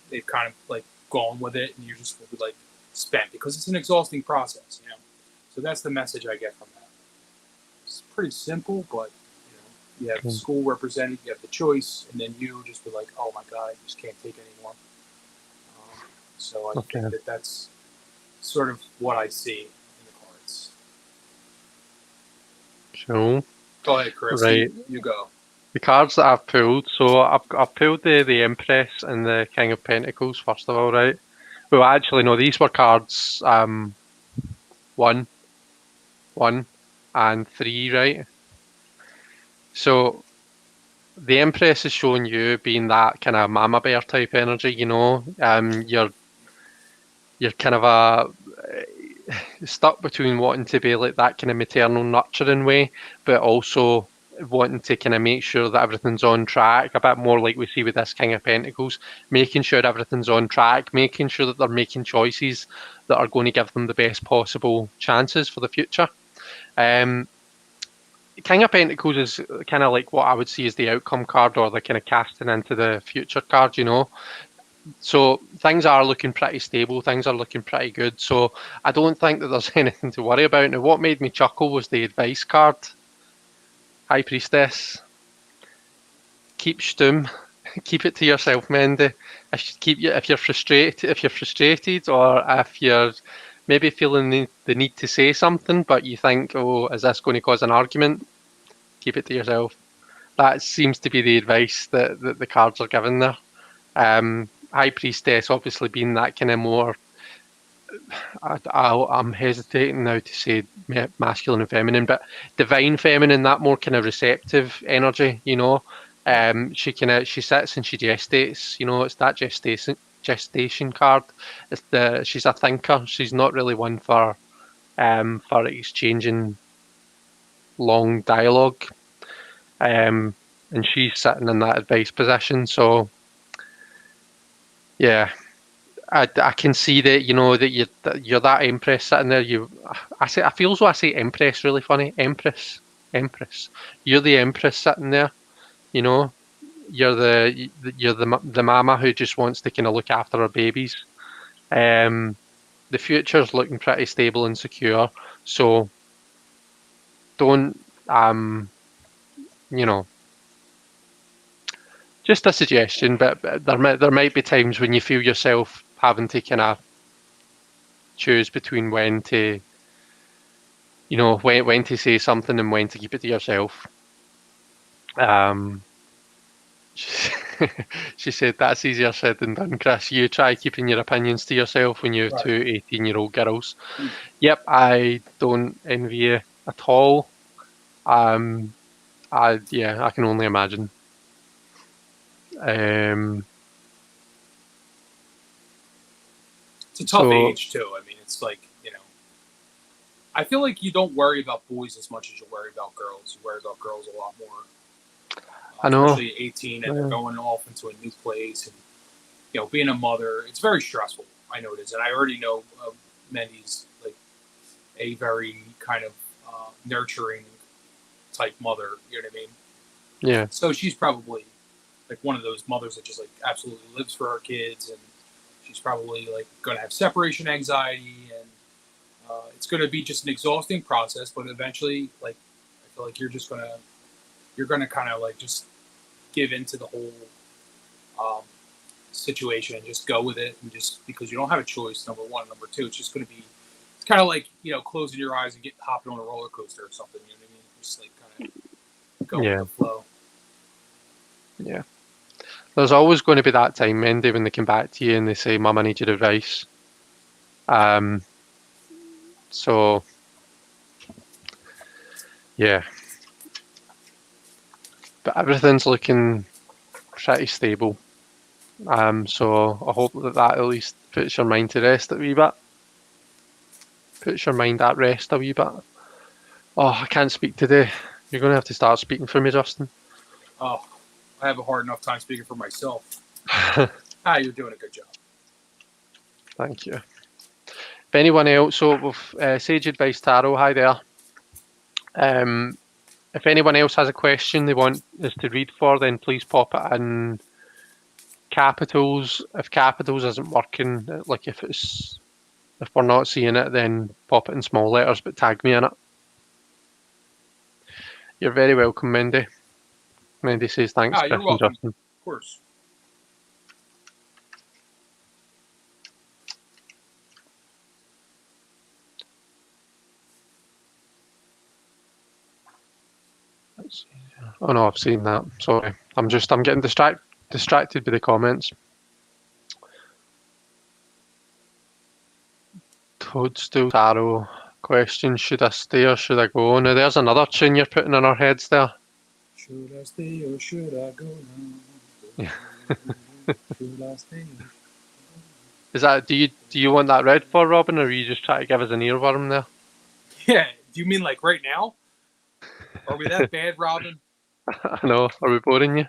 they've kind of like gone with it, and you're just like spent because it's an exhausting process. So that's the message I get from that. It's pretty simple, but you have the school represented, you have the choice, and then you just be like, oh my God, I just can't take anymore. So I think that's sort of what I see in the cards. Cool. Go ahead, Chris. Right. You go. The cards that I've pulled, so I've pulled the Empress and the King of Pentacles, first of all, right? Well, actually, no, these were cards 1, 1, and 3, right? So the Empress is showing you being that kind of mama bear type energy, you know. You're kind of stuck between wanting to be like that kind of maternal nurturing way, but also wanting to kind of make sure that everything's on track, a bit more like we see with this King of Pentacles, making sure everything's on track, making sure that they're making choices that are going to give them the best possible chances for the future. King of Pentacles is kind of like what I would see as the outcome card, or the kind of casting into the future card, you know. So things are looking pretty stable, things are looking pretty good. So I don't think that there's anything to worry about. Now, what made me chuckle was the advice card. High Priestess. Keep stum. Keep it to yourself, Mendy. If you're frustrated, or if you're maybe feeling the need to say something, but you think, oh, is this going to cause an argument? Keep it to yourself. That seems to be the advice that the cards are giving there. High Priestess obviously being that kind of more, I'm hesitating now to say masculine and feminine, but divine feminine, that more kind of receptive energy, you know. She sits and she gestates, you know. It's that gestation card. She's a thinker. She's not really one for exchanging long dialogue. And she's sitting in that advice position. So yeah, I can see that, you know, that you're that Empress sitting there. I feel as though I say Empress really funny. Empress. You're the Empress sitting there. You know, you're the mama who just wants to kind of look after her babies. The future's looking pretty stable and secure. So don't you know. Just a suggestion, but there might be times when you feel yourself having to kind of choose between when to, you know, when to say something and when to keep it to yourself. She said, that's easier said than done, Chris. You try keeping your opinions to yourself when you have two 18-year-old girls. Yep, I don't envy you at all. I can only imagine. It's a tough age too. I mean, it's like, you know, I feel like you don't worry about boys as much as you worry about girls. You worry about girls a lot more. I know. Especially 18 and they're going off into a new place, and you know, being a mother, it's very stressful. I know it is, and I already know Mendy's like a very kind of nurturing type mother. You know what I mean? Yeah. So she's probably like one of those mothers that just like absolutely lives for her kids, and she's probably like going to have separation anxiety, and it's going to be just an exhausting process. But eventually, like, I feel like you're going to kind of like just give into the whole situation and just go with it, and just because you don't have a choice. Number one, number two, it's just going to be. It's kind of like, you know, closing your eyes and hopping on a roller coaster or something. You know what I mean? Just like kind of go with the flow. Yeah. There's always going to be that time, Mendy, when they come back to you and they say, "Mum, I need your advice." So, yeah. But everything's looking pretty stable. So I hope that at least puts your mind to rest a wee bit. Puts your mind at rest a wee bit. Oh, I can't speak today. You're going to have to start speaking for me, Justin. Oh, I have a hard enough time speaking for myself. You're doing a good job. Thank you. If anyone else, so with Sage Advice Tarot, hi there. If anyone else has a question they want us to read for, then please pop it in capitals. If capitals isn't working, like if we're not seeing it, then pop it in small letters, but tag me in it. You're very welcome, Mendy. Mendy says thanks, Chris and Justin. Of course. Oh no, I've seen that. Sorry, I'm getting distracted by the comments. Toadstool Tarot question: should I stay or should I go? Now there's another tune you're putting in our heads there. Should I stay or should I go now? Should I stay? Is that do you want that read for Robin, or are you just trying to give us an earworm there? Yeah. Do you mean like right now? Are we that bad, Robin? I know. Are we boring you?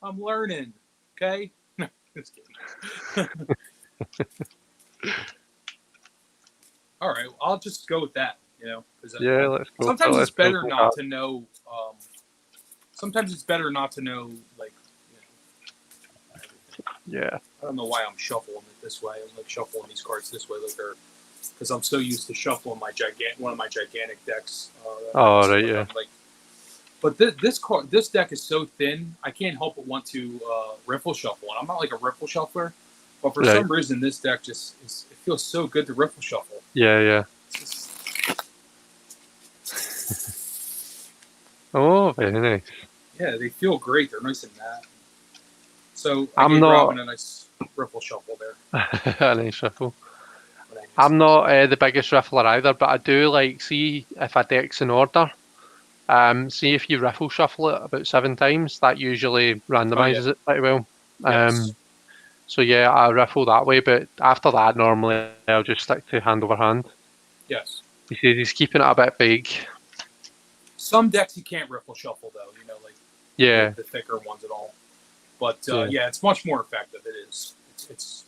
I'm learning. Okay. No, just kidding. All right. I'll just go with that. Because Yeah, let's go. sometimes it's Let's go. better not to know. Sometimes it's better not to know, like, Yeah. I don't know why I'm shuffling it this way. I'm like shuffling these cards this way, like they're because I'm so used to shuffling one of my gigantic decks. Oh right, yeah. But this deck is so thin, I can't help but want to riffle shuffle. And I'm not like a riffle shuffler, but for some reason, this deck it feels so good to riffle shuffle. Yeah, yeah. Oh, very nice. Yeah, they feel great. They're nice and matte. So I'm gave not Robin a nice riffle shuffle there. a nice riffle. I'm not the biggest riffler either, but I do like see if a deck's in order. See if you riffle shuffle it about 7 times, that usually randomizes it pretty well. Yes. So yeah, I riffle that way, but after that, normally I'll just stick to hand over hand. Yes. He says he's keeping it a bit big. Some decks you can't riffle shuffle though, like the thicker ones and all. But yeah, it's much more effective. It is. It's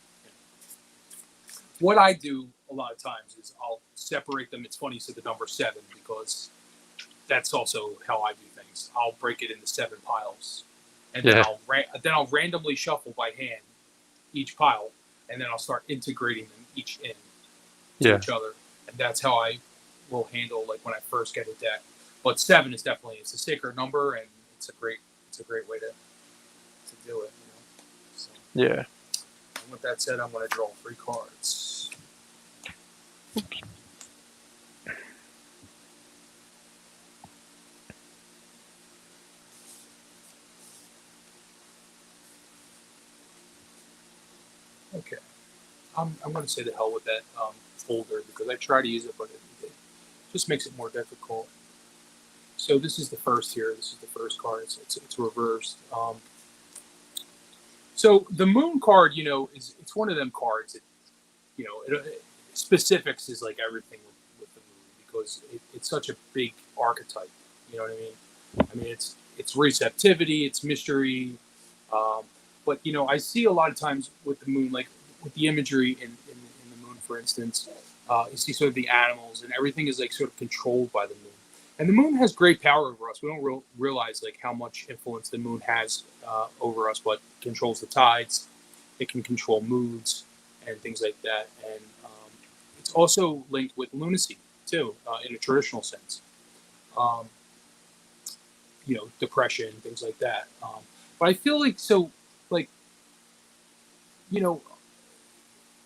what I do a lot of times is I'll separate them. It's funny you said the number 7 because that's also how I do things. I'll break it into 7 piles, and then I'll randomly shuffle by hand each pile, and then I'll start integrating them each to each other, and that's how I will handle like when I first get a deck. But 7 is definitely it's a sacred number, and it's a great way to do it. So, yeah. and with that said, I'm going to draw 3 cards. Oops. Okay, I'm going to say the hell with that folder because I try to use it, but it just makes it more difficult. So this is the first here. This is the first card. It's reversed. So the moon card, it's one of them cards that, specifics is like everything with the moon because it's such a big archetype. You know what I mean? I mean, it's receptivity, it's mystery. But, I see a lot of times with the moon, like with the imagery in the moon, for instance, you see sort of the animals and everything is like sort of controlled by the moon. And the moon has great power over us. We don't realize like how much influence the moon has over us, but it controls the tides. It can control moods and things like that. And it's also linked with lunacy, too, in a traditional sense. Depression, things like that. But I feel like,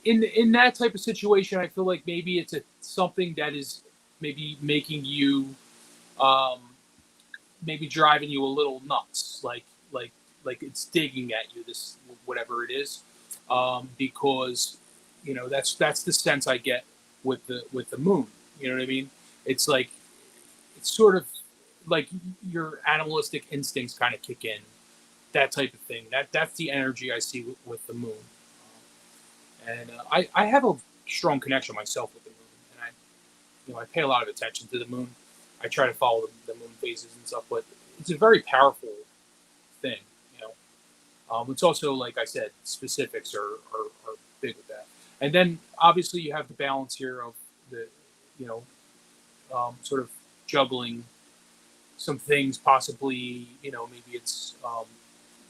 in that type of situation, I feel like maybe it's something that is maybe making you, maybe driving you a little nuts, like it's digging at you, this whatever it is, because that's the sense I get with the moon. You know what I mean? It's like it's sort of like your animalistic instincts kind of kick in, that type of thing. That's the energy I see with the moon, and I have a strong connection myself with the moon, and I pay a lot of attention to the moon. I try to follow the moon phases and stuff, but it's a very powerful thing. It's also, like I said, specifics are big with that. And then obviously you have the balance here of the, sort of juggling some things, possibly, maybe it's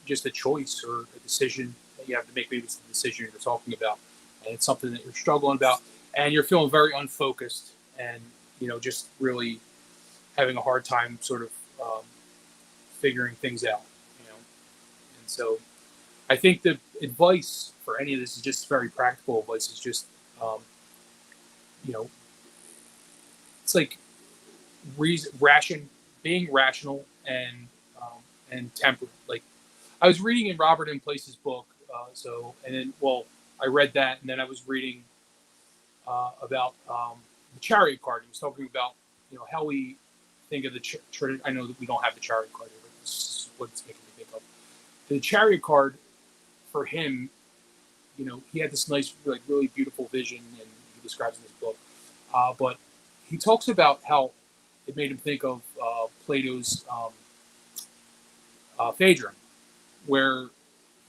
just a choice or a decision that you have to make. Maybe it's the decision you're talking about, and it's something that you're struggling about, and you're feeling very unfocused, and just really having a hard time sort of figuring things out, and so I think the advice for any of this is just very practical advice. Is just, it's like being rational and temperate. Like I was reading in Robert M. Place's book, I read that, and then I was reading about the Chariot card. He was talking about how we think of the I know that we don't have the Chariot card here, but this is what it's making me think of. The Chariot card, for him, you know, he had this nice, like, really beautiful vision, and he describes in this book. But he talks about how it made him think of Plato's Phaedron, where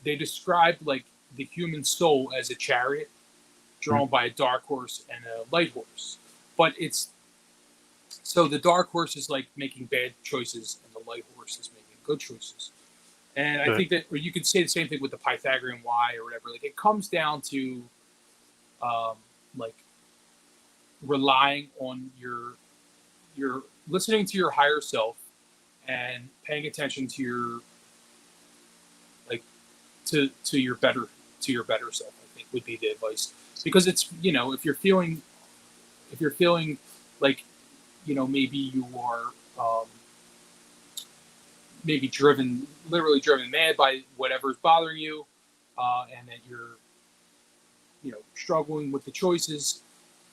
they described, like, the human soul as a chariot drawn by a dark horse and a light horse. But it's so the dark horse is like making bad choices, and the light horse is making good choices. And I think that, or you could say the same thing with the Pythagorean Y or whatever. Like, it comes down to, like, relying on your listening to your higher self and paying attention to your, like, to your better self, I think would be the advice. Because it's, you know, if you're feeling like, you know, maybe you are maybe literally driven mad by whatever's bothering you, and that you're, you know, struggling with the choices,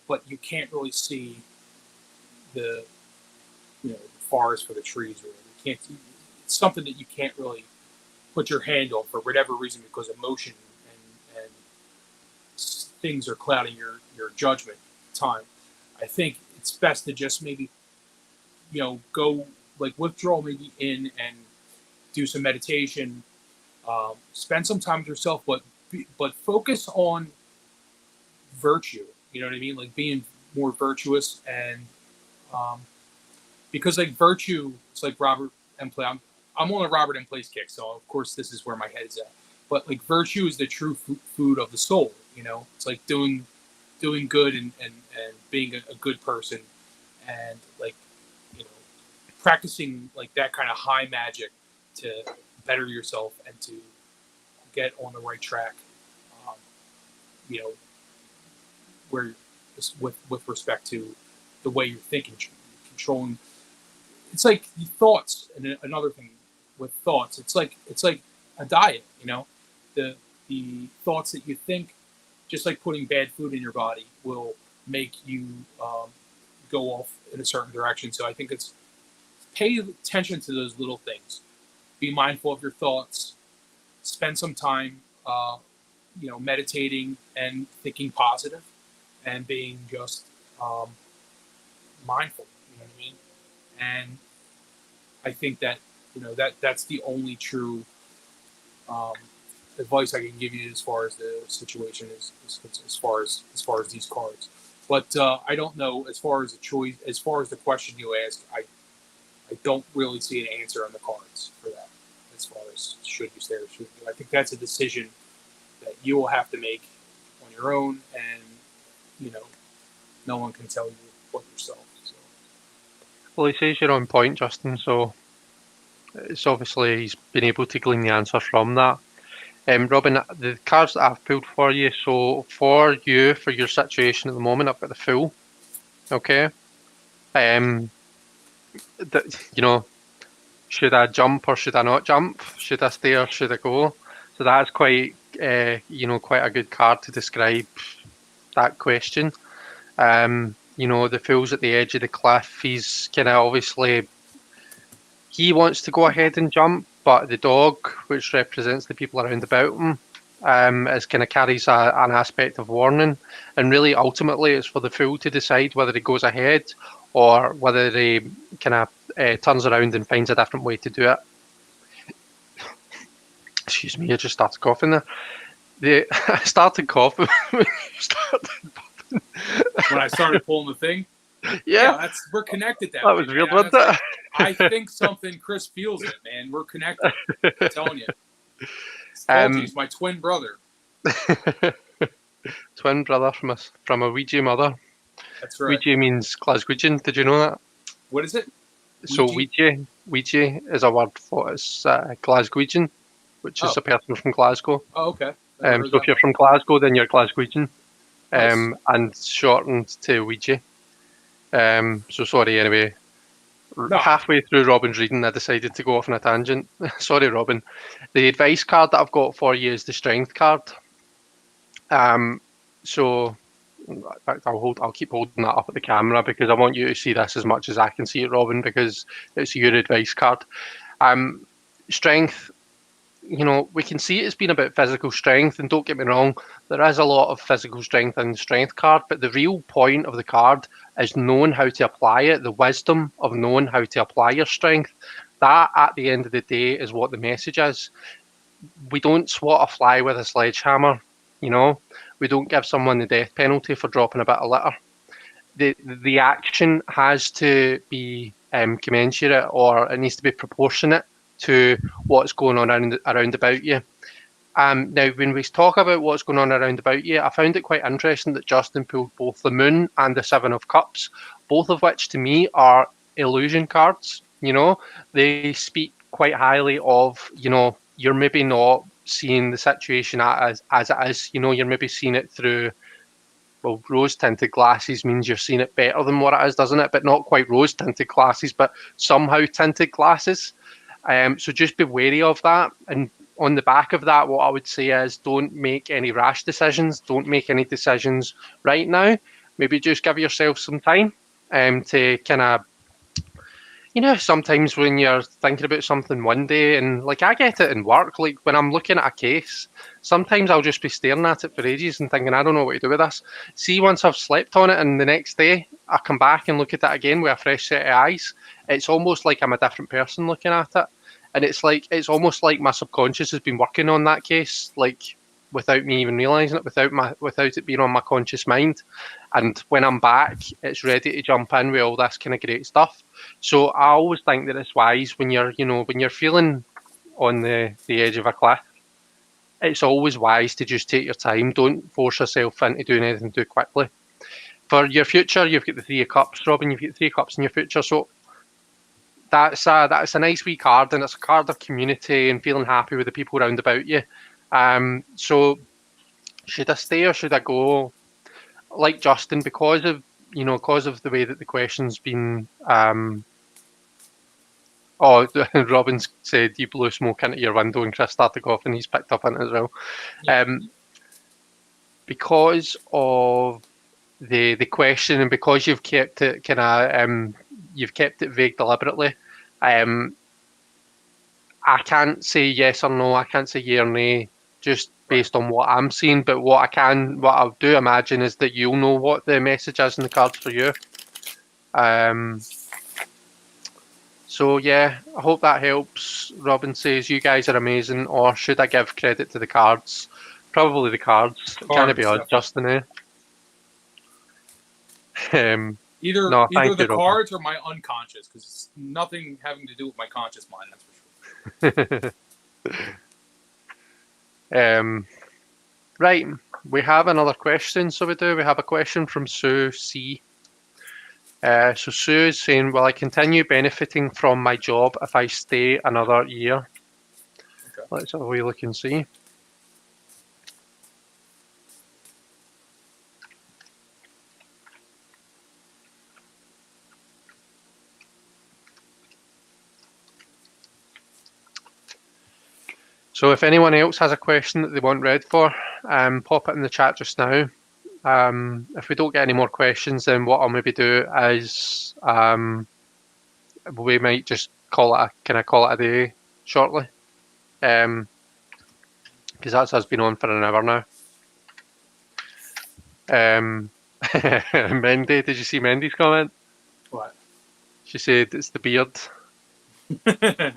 but you can't really see the, you know, the forest for the trees, or you can't. It's something that you can't really put your hand on for whatever reason, because emotion and things are clouding your judgment time. I think it's best to just maybe, you know, go, like, withdraw maybe in and do some meditation, spend some time with yourself, but focus on virtue. You know what I mean? Like, being more virtuous, and because, like, virtue, it's like Robert M. Play. I'm on a Robert M. Place kick, so of course this is where my head is at. But, like, virtue is the true food of the soul. You know, it's like doing good and being a good person, and, like, you know, practicing, like, that kind of high magic to better yourself and to get on the right track. You know, where with respect to the way you're thinking, controlling. It's like thoughts, and another thing with thoughts, it's like a diet. You know, the thoughts that you think, just like putting bad food in your body, will make you go off in a certain direction. So I think it's pay attention to those little things. Be mindful of your thoughts. Spend some time, you know, meditating and thinking positive, and being just mindful. You know what I mean? And I think that, you know, that's the only true advice I can give you as far as the situation is as far as these cards. But I don't know, as far as the choice, as far as the question you asked, I don't really see an answer on the cards for that. As far as should you stay or should you, I think that's a decision that you will have to make on your own, and, you know, no one can tell you but yourself. So. Well, he says you're on point, Justin. So it's obviously he's been able to glean the answer from that. Robin, the cards that I've pulled for you. So for you, for your situation at the moment, I've got the Fool. Okay. You know, should I jump or should I not jump? Should I stay or should I go? So that's quite, you know, quite a good card to describe that question. You know, the Fool's at the edge of the cliff. He's kind of obviously, he wants to go ahead and jump, but the dog, which represents the people around about him, is kind of carries an aspect of warning. And really, ultimately, it's for the Fool to decide whether he goes ahead or whether he kind of turns around and finds a different way to do it. Excuse me, I just started coughing there. I started coughing when you started popping. When I started pulling the thing? Yeah, we're connected. That was weird, wasn't it? I think something. Chris feels it, man. We're connected. I'm telling you. He's my twin brother. Twin brother from a Ouija mother. That's right. Ouija means Glaswegian. Did you know that? What is it? So Ouija is a word for it's Glaswegian, which is a person from Glasgow. Oh, okay. So if you're from Glasgow, then you're Glaswegian, Nice. and shortened to Ouija. So sorry, anyway. No. Halfway through Robin's reading, I decided to go off on a tangent. Sorry, Robin. The advice card that I've got for you is the Strength card. So In fact, I'll keep holding that up at the camera because I want you to see this as much as I can see it, Robin, because it's your advice card. Strength, we can see it's been about physical strength, and don't get me wrong, there is a lot of physical strength in the strength card, but the real point of the card is knowing how to apply it, the wisdom of knowing how to apply your strength. That, at the end of the day, is what the message is. We don't swat a fly with a sledgehammer, we don't give someone the death penalty for dropping a bit of litter. The action has to be commensurate, or it needs to be proportionate to what's going on around about you. Now, when we talk about what's going on around about you, I found it quite interesting that Justin pulled both the Moon and the Seven of Cups, both of which to me are illusion cards. They speak quite highly of, you're maybe not seeing the situation as it is. You're maybe seeing it through, well, rose-tinted glasses means you're seeing it better than what it is, doesn't it? But not quite rose-tinted glasses, but somehow tinted glasses. So just be wary of that. And on the back of that, what I would say is don't make any rash decisions. Don't make any decisions right now. Maybe just give yourself some time to kind of, sometimes when you're thinking about something one day, and like I get it in work, like when I'm looking at a case, sometimes I'll just be staring at it for ages and thinking, I don't know what to do with this. See, once I've slept on it and the next day I come back and look at it again with a fresh set of eyes, it's almost like I'm a different person looking at it. And it's almost like my subconscious has been working on that case, like without me even realising it, without it being on my conscious mind. And when I'm back, it's ready to jump in with all this kind of great stuff. So I always think that it's wise when you're feeling on the edge of a cliff, it's always wise to just take your time. Don't force yourself into doing anything too quickly. For your future, you've got the Three of Cups, Robin. You've got 3 cups in your future. So that's a nice wee card, and it's a card of community and feeling happy with the people around about you. So should I stay or should I go? Like Justin, because of the way that the question's been. Robin's said you blew smoke into your window, and Chris started coughing. He's picked up on it as well. Yeah. Because of the question, and because you've kept it vague deliberately, I can't say yes or no. I can't say yeah or nay, just based on what I'm seeing. But what I do imagine is that you'll know what the message is in the cards for you. So yeah, I hope that helps. Robin says, you guys are amazing, or should I give credit to the cards? Probably the cards. Can it be us, Justin? Either the cards or my unconscious, because it's nothing having to do with my conscious mind, that's for sure. Right, we have another question. So we have a question from Sue C. So Sue is saying, will I continue benefiting from my job if I stay another year? Okay. Let's have a wee look and see. So if anyone else has a question that they want read for, pop it in the chat just now. If we don't get any more questions, then what I'll maybe do is we might just call it a day shortly, because that's been on for an hour now. Mendy, did you see Mendy's comment? What? She said it's the beard. It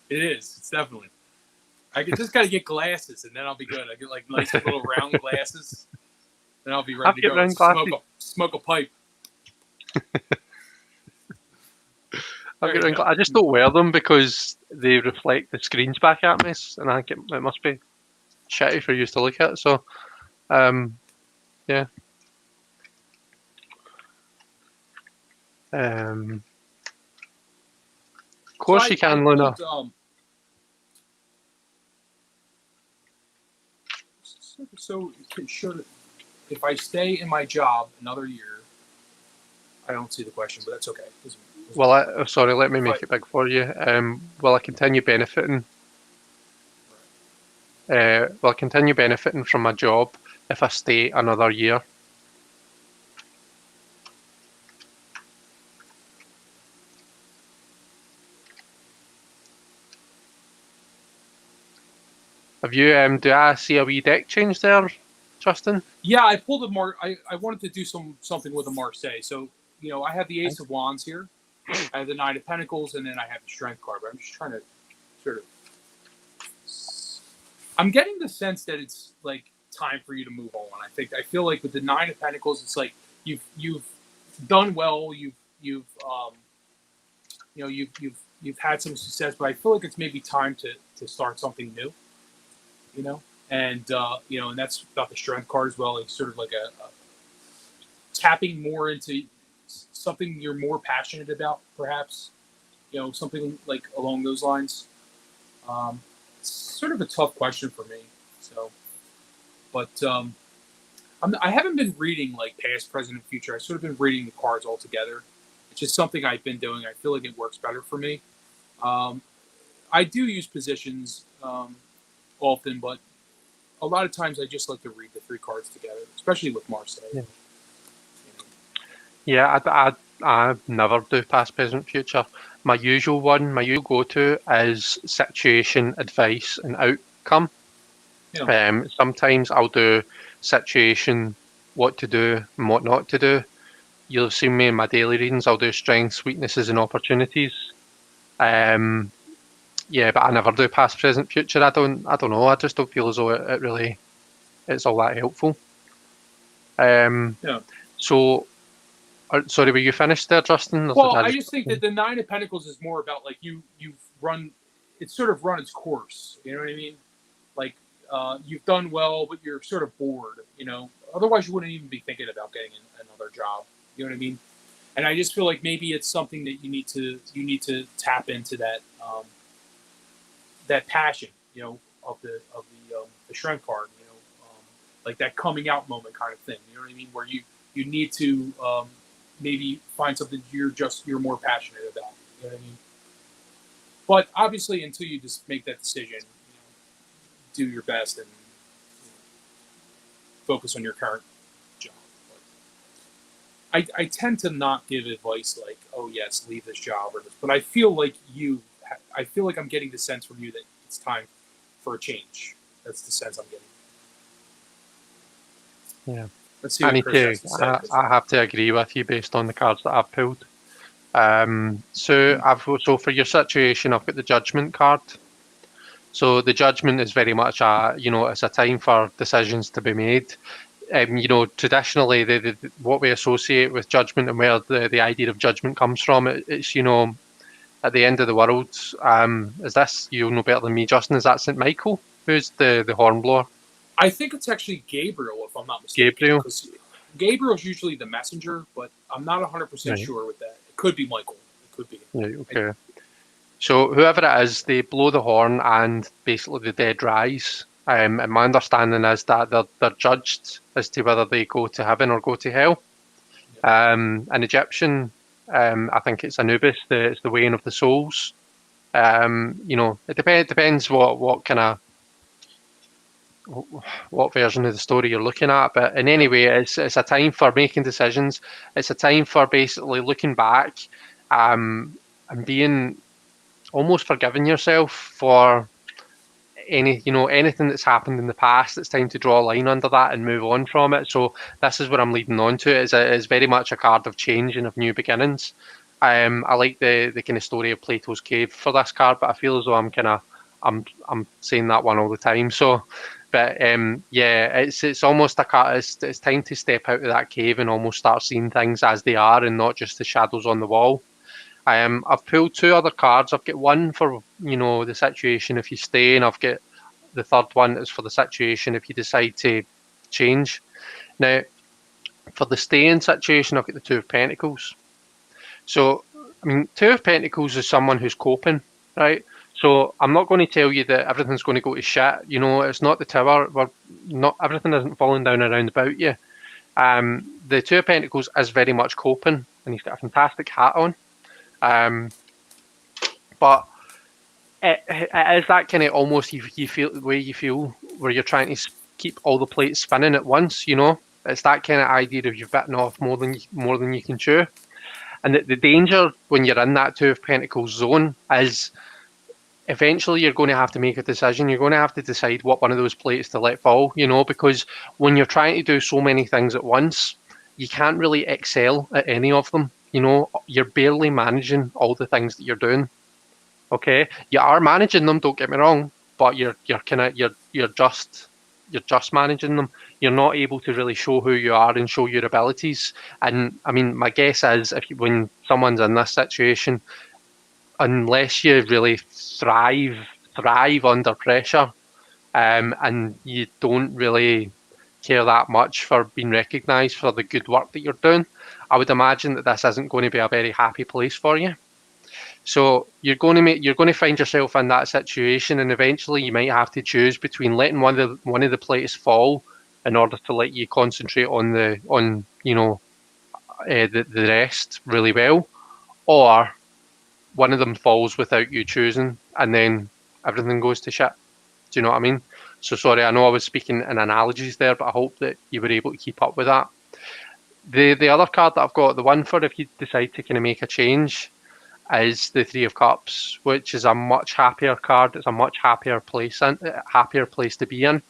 is. It's definitely. I just got to get glasses, and then I'll be good. I get like nice little round glasses. Then I'll be ready to go and smoke a pipe. I just don't wear them because they reflect the screens back at me, and I think it must be shitty for you to look at. So, yeah. Of course you can, Luna. So if I stay in my job another year, I don't see the question, but that's okay. Well, sorry, let me make it big for you. Will I continue benefiting? Will I continue benefiting from my job if I stay another year? Have you, do I see a wee deck change there, Justin? Yeah, I pulled I wanted to do something with a Marseille. So, I have the Ace of Wands here. I have the Nine of Pentacles, and then I have the Strength card. But I'm just trying to sort of... I'm getting the sense that it's like time for you to move on. I feel like with the Nine of Pentacles, it's like you've done well. You've had some success, but I feel like it's maybe time to start something new. And and that's about the Strength card as well. It's sort of like a tapping more into something you're more passionate about, perhaps. Something like along those lines. It's sort of a tough question for me. So, but I haven't been reading like past, present, and future. I've sort of been reading the cards all together. It's just something I've been doing. I feel like it works better for me. I do use positions often, but a lot of times I just like to read the three cards together, especially with Marseille. Yeah, I never do past, present, future. My usual go-to is situation, advice, and outcome. Yeah. Sometimes I'll do situation, what to do and what not to do. You'll have seen me in my daily readings. I'll do strengths, weaknesses, and opportunities. Yeah, but I never do past, present, future. I don't know. I just don't feel as though it's all that helpful. So, sorry, were you finished there, Justin? Well, I just think that the Nine of Pentacles is more about like you've run. It's sort of run its course. You know what I mean? Like you've done well, but you're sort of bored. Otherwise you wouldn't even be thinking about getting another job. You know what I mean? And I just feel like maybe it's something that you need to tap into that that passion, of the Strength card, like that coming out moment kind of thing. You know what I mean? Where you need to maybe find something you're more passionate about. You know what I mean? But obviously, until you just make that decision, do your best and focus on your current job. But I tend to not give advice like, "Oh yes, leave this job," or this. But I feel like I'm getting the sense from you that it's time for a change. That's the sense I'm getting. Yeah. Let's see what Chris has to say. I have to agree with you based on the cards that I've pulled. So for your situation, I've got the Judgment card. So the Judgment is very much it's a time for decisions to be made. Traditionally, what we associate with judgment and where the idea of judgment comes from, it's at the end of the world. Is this, you'll know better than me, Justin? Is that St. Michael? Who's the hornblower? I think it's actually Gabriel, if I'm not mistaken. Gabriel? Because Gabriel's usually the messenger, but I'm not 100% sure with that. It could be Michael. It could be. Yeah, okay. So whoever it is, they blow the horn and basically the dead rise. And my understanding is that they're judged as to whether they go to heaven or go to hell. Yeah. An Egyptian, I think it's Anubis, it's the weighing of the souls. It depends what kind of what version of the story you're looking at, but in any way, it's a time for making decisions. It's a time for basically looking back, and being almost forgiving yourself for anything that's happened in the past. It's time to draw a line under that and move on from it. So this is what I'm leading on to. It's very much a card of change and of new beginnings. I like the kind of story of Plato's cave for this card, but I feel as though I'm saying that one all the time. So. But it's almost it's time to step out of that cave and almost start seeing things as they are and not just the shadows on the wall. I've pulled two other cards. I've got one for the situation if you stay, and I've got the third one is for the situation if you decide to change. Now, for the staying situation, I've got the Two of Pentacles. So, Two of Pentacles is someone who's coping, right? So I'm not going to tell you that everything's going to go to shit. It's not the tower. Everything isn't falling down around about you. The Two of Pentacles is very much coping, and he's got a fantastic hat on. But it is that kind of almost you feel the way you feel where you're trying to keep all the plates spinning at once. It's that kind of idea of you've bitten off more than you can chew. And the danger when you're in that Two of Pentacles zone is eventually you're going to have to make a decision. You're going to have to decide what one of those plates to let fall, you know, because when you're trying to do so many things at once, you can't really excel at any of them. You know, you're barely managing all the things that you're doing. Okay, you are managing them. Don't get me wrong, but you're just managing them. You're not able to really show who you are and show your abilities. And I mean, my guess is when someone's in this situation, unless you really thrive under pressure, and you don't really care that much for being recognised for the good work that you're doing, I would imagine that this isn't going to be a very happy place for you. So you're going to find yourself in that situation, and eventually you might have to choose between letting one of the plates fall in order to let you concentrate on the rest really well, or one of them falls without you choosing, and then everything goes to shit. Do you know what I mean? So sorry, I know I was speaking in analogies there, but I hope that you were able to keep up with that. The other card that I've got, the one for if you decide to kind of make a change, is the Three of Cups, which is a much happier card. It's a much happier place to be in.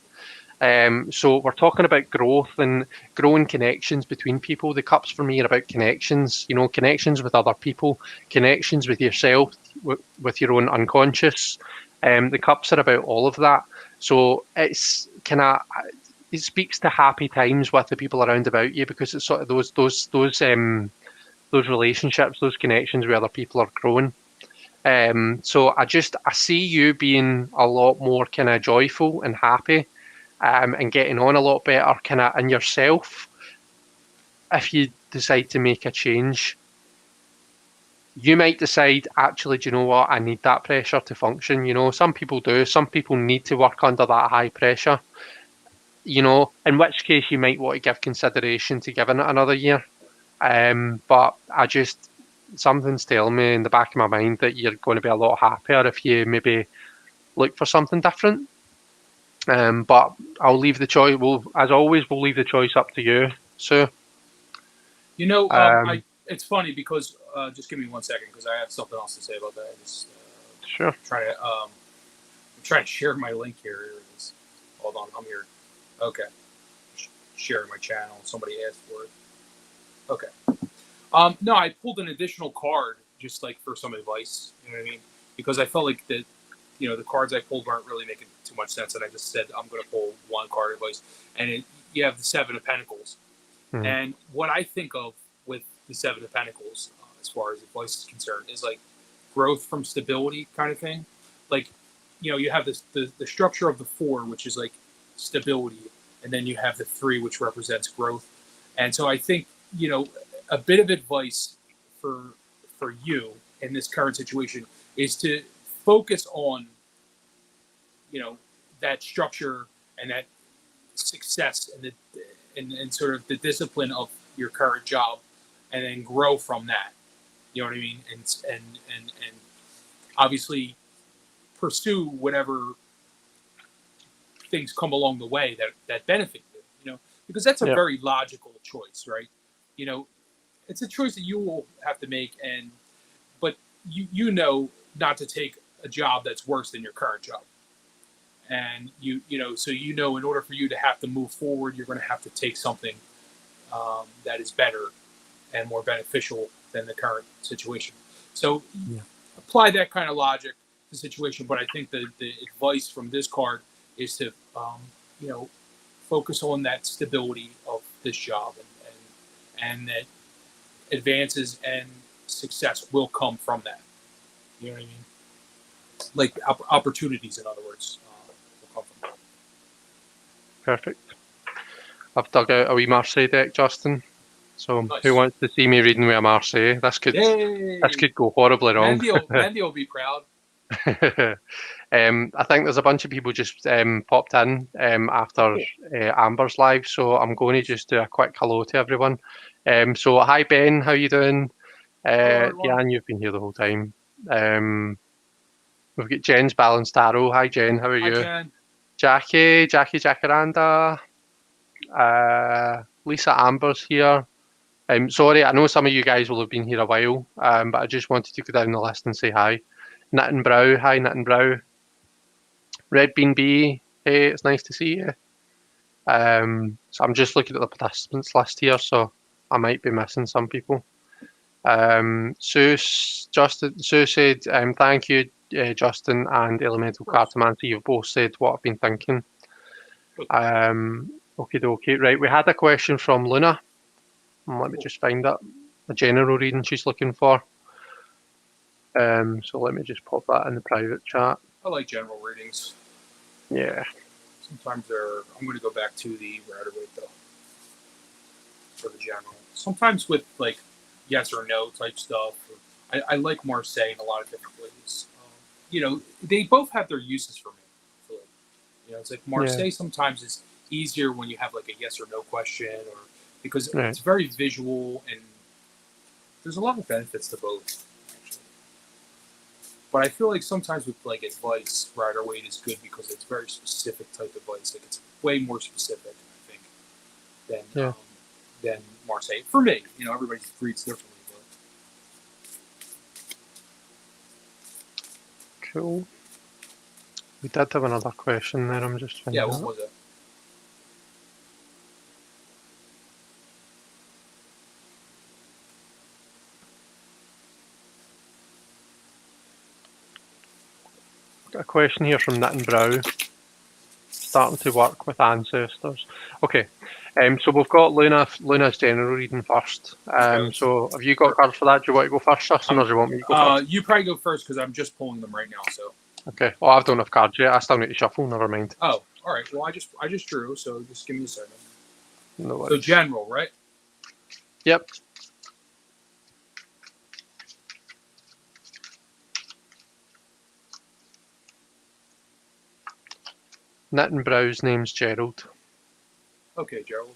So we're talking about growth and growing connections between people. The cups for me are about connections, you know, connections with other people, connections with yourself, with your own unconscious. The cups are about all of that. So it speaks to happy times with the people around about you, because it's sort of those relationships, those connections with other people are growing. So I see you being a lot more kind of joyful and happy, and getting on a lot better kind of in yourself. If you decide to make a change, you might decide, actually, do you know what? I need that pressure to function. You know, some people do. Some people need to work under that high pressure. You know, in which case you might want to give consideration to giving it another year. But something's telling me in the back of my mind that you're going to be a lot happier if you maybe look for something different. But I'll leave the choice. As always, we'll leave the choice up to you. So, you know, it's funny because just give me 1 second because I have something else to say about that. Sure. I'm trying to share my link here. Hold on, I'm here. Okay, sharing my channel. Somebody asked for it. Okay. No, I pulled an additional card just like for some advice. You know what I mean? Because I felt like the cards I pulled weren't really making too much sense, and I just said I'm going to pull one card advice. And you have the Seven of Pentacles, and what I think of with the Seven of Pentacles, as far as advice is concerned, is like growth from stability kind of thing. Like, you have the structure of the Four, which is like stability, and then you have the Three, which represents growth. And so I think, a bit of advice for you in this current situation is to focus on, that structure and that success and sort of the discipline of your current job, and then grow from that. You know what I mean? And obviously pursue whatever things come along the way that benefit you, because that's a very logical choice, right? It's a choice that you will have to make, but you know not to take a job that's worse than your current job. And so in order for you to have to move forward, you're going to have to take something that is better and more beneficial than the current situation. So apply that kind of logic to the situation. But I think the advice from this card is to focus on that stability of this job, and that advances and success will come from that. You know what I mean? Like opportunities, in other words, will come from that. Perfect. I've dug out a wee Marseille deck, Justin. So Nice. Who wants to see me reading with a Marseille? This could go horribly wrong. Mandy will be proud. I think there's a bunch of people just popped in after Amber's live, so I'm going to just do a quick hello to everyone. So hi Ben, how you doing? Diane, you've been here the whole time. We've got Jen's Balanced Tarot. Hi Jen, how are you? Jen. Jackie Jacaranda. Lisa Amber's here. Sorry, I know some of you guys will have been here a while, but I just wanted to go down the list and say hi. Knitting Brow, hi Knitting Brow. Red Bean B, hey, it's nice to see you. So I'm just looking at the participants list here, so I might be missing some people. Sue said, thank you, Justin and Elemental Cartomancy. You've both said what I've been thinking. Okie dokie. Right, we had a question from Luna. Let me just find that. A general reading she's looking for. So let me just pop that in the private chat. I like general readings. Yeah. Sometimes I'm going to go back to the Rider-Waite though. For the general. Sometimes with like yes or no type stuff. I like Marseille in a lot of different ways. They both have their uses for me. It's like Marseille sometimes is easier when you have like a yes or no question, or because it's very visual and there's a lot of benefits to both. Actually. But I feel like sometimes with like advice, Rider-Waite is good because it's very specific type advice. Like it's way more specific, I think, than Marseille. For me, everybody reads differently. But... Cool. We did have another question there. I'm just finding what was it? Got a question here from Knitting Brow. Starting to work with ancestors. Okay. So we've got Luna's general reading first. So have you got cards for that? Do you want to go first, Justin, or do you want me to go first? You probably go first because I'm just pulling them right now. So. Okay. Oh, I don't have cards yet. I still need to shuffle. Never mind. Oh, all right. Well, I just drew. So just give me a second. No worries. So general, right? Yep. Knitting Brow's name's Gerald. Okay, Gerald.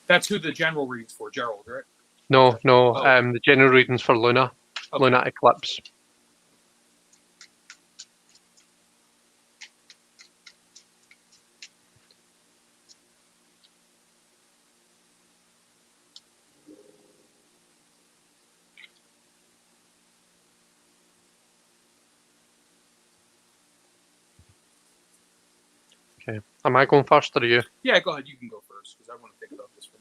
That's who the general reading's for, Gerald, right? No. Oh. The general reading's for Luna. Okay. Luna Eclipse. Okay. Am I going first or are you? Yeah, go ahead. You can go first because I want to think about this for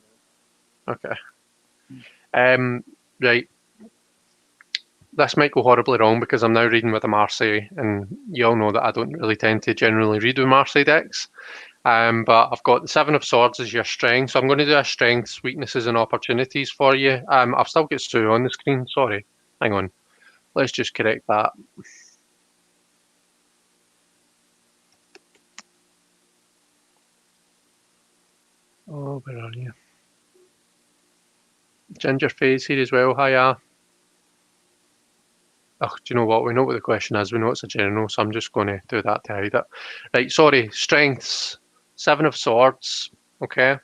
a minute. Okay. Right. This might go horribly wrong because I'm now reading with a Marseille, and you all know that I don't really tend to generally read with Marseille decks. But I've got the Seven of Swords as your strength, so I'm going to do a strengths, weaknesses, and opportunities for you. I've still got Sue on the screen. Sorry. Hang on. Let's just correct that. Oh, where are you? Ginger Face here as well. Hiya. Oh, do you know what? We know what the question is. We know it's a general, so I'm just going to do that to hide it. Right, sorry. Strengths. Seven of Swords. Okay.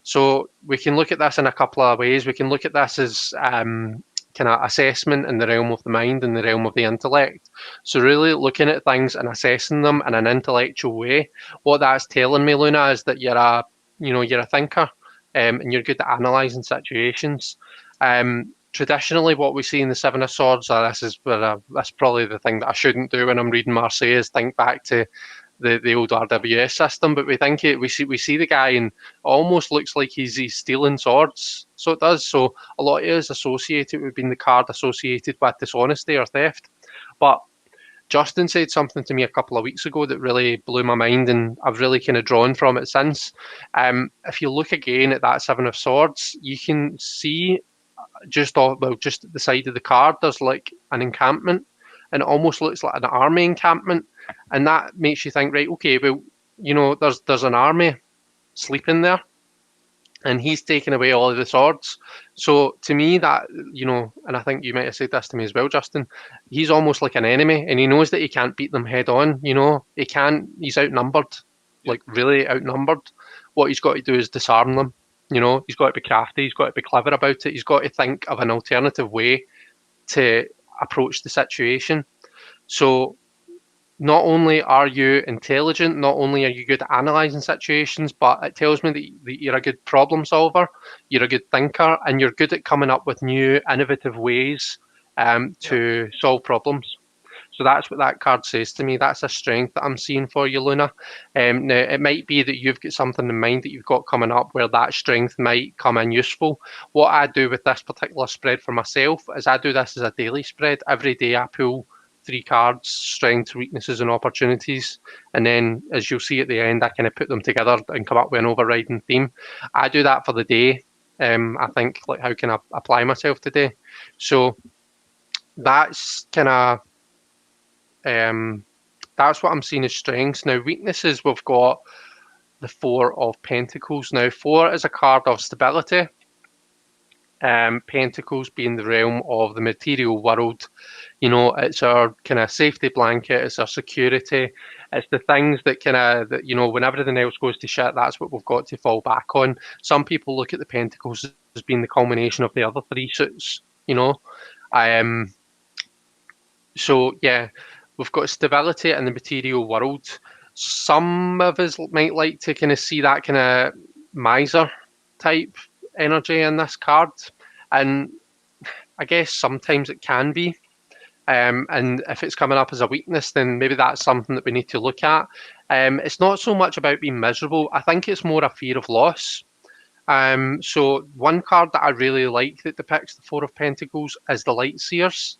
So we can look at this in a couple of ways. We can look at this as kind of assessment in the realm of the mind and the realm of the intellect. So really looking at things and assessing them in an intellectual way. What that's telling me, Luna, is that you're a thinker and you're good at analysing situations. Traditionally, what we see in the Seven of Swords, that's probably the thing that I shouldn't do when I'm reading Marseille, is think back to the old RWS system. But we see the guy and almost looks like he's stealing swords. So it does. So a lot of it is associated with being the card associated with dishonesty or theft. But Justin said something to me a couple of weeks ago that really blew my mind, and I've really kind of drawn from it since. If you look again at that Seven of Swords, you can see just at the side of the card, there's like an encampment, and it almost looks like an army encampment, and that makes you think, right, okay, well, there's an army sleeping there, and he's taking away all of the swords. So to me, that, and I think you might have said this to me as well, Justin, he's almost like an enemy, and he knows that he can't beat them head on. He's outnumbered, like really outnumbered. What he's got to do is disarm them. He's got to be crafty, he's got to be clever about it, he's got to think of an alternative way to approach the situation. So not only are you intelligent, not only are you good at analysing situations, but it tells me that you're a good problem solver, you're a good thinker, and you're good at coming up with new innovative ways to solve problems. So that's what that card says to me. That's a strength that I'm seeing for you, Luna. Now, it might be that you've got something in mind that you've got coming up where that strength might come in useful. What I do with this particular spread for myself is I do this as a daily spread. Every day I pull 3 cards, strengths, weaknesses, and opportunities. And then, as you'll see at the end, I kind of put them together and come up with an overriding theme. I do that for the day. I think, like, how can I apply myself today? So that's kind of that's what I'm seeing as strengths. Now, weaknesses, we've got the 4 of Pentacles. Now, 4 is a card of stability. Pentacles being the realm of the material world. You know, it's our kind of safety blanket, it's our security, it's the things that kind of, you know, when everything else goes to shit, that's what we've got to fall back on. Some people look at the Pentacles as being the culmination of the other 3 suits, you know. So, yeah, we've got stability in the material world. Some of us might like to kind of see that kind of miser type energy in this card. And I guess sometimes it can be. And if it's coming up as a weakness, then maybe that's something that we need to look at. It's not so much about being miserable. I think it's more a fear of loss. So one card that I really like that depicts the 4 of Pentacles is the Light Seers.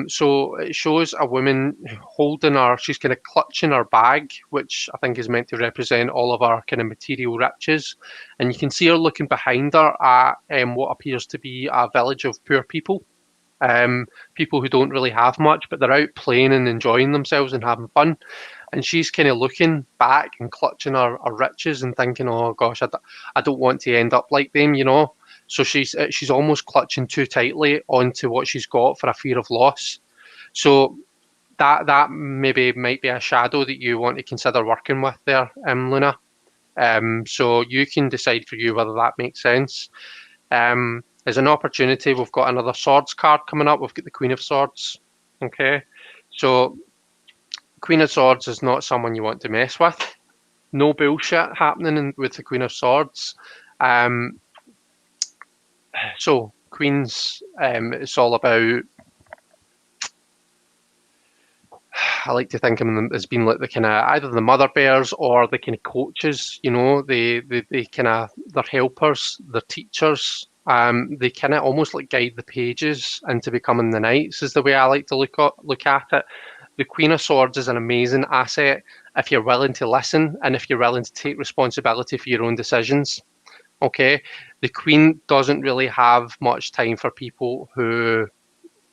So it shows a woman holding her, she's kind of clutching her bag, which I think is meant to represent all of our kind of material riches. And you can see her looking behind her at what appears to be a village of poor people. People who don't really have much, but they're out playing and enjoying themselves and having fun. And she's kind of looking back and clutching her riches and thinking, oh gosh, I don't want to end up like them, you know. So she's almost clutching too tightly onto what she's got for a fear of loss. So that maybe might be a shadow that you want to consider working with there, Luna. So you can decide for you whether that makes sense. As an opportunity, we've got another Swords card coming up. We've got the Queen of Swords. Okay, so Queen of Swords is not someone you want to mess with. No bullshit happening with the Queen of Swords. So Queens, it's all about. I like to think of them as being like the kind of either the mother bears or the kind of coaches. You know, they kind of they're helpers, they're teachers. They kind of almost like guide the pages into becoming the knights. Is the way I like to look at it. The Queen of Swords is an amazing asset if you're willing to listen and if you're willing to take responsibility for your own decisions. Okay, the Queen doesn't really have much time for people who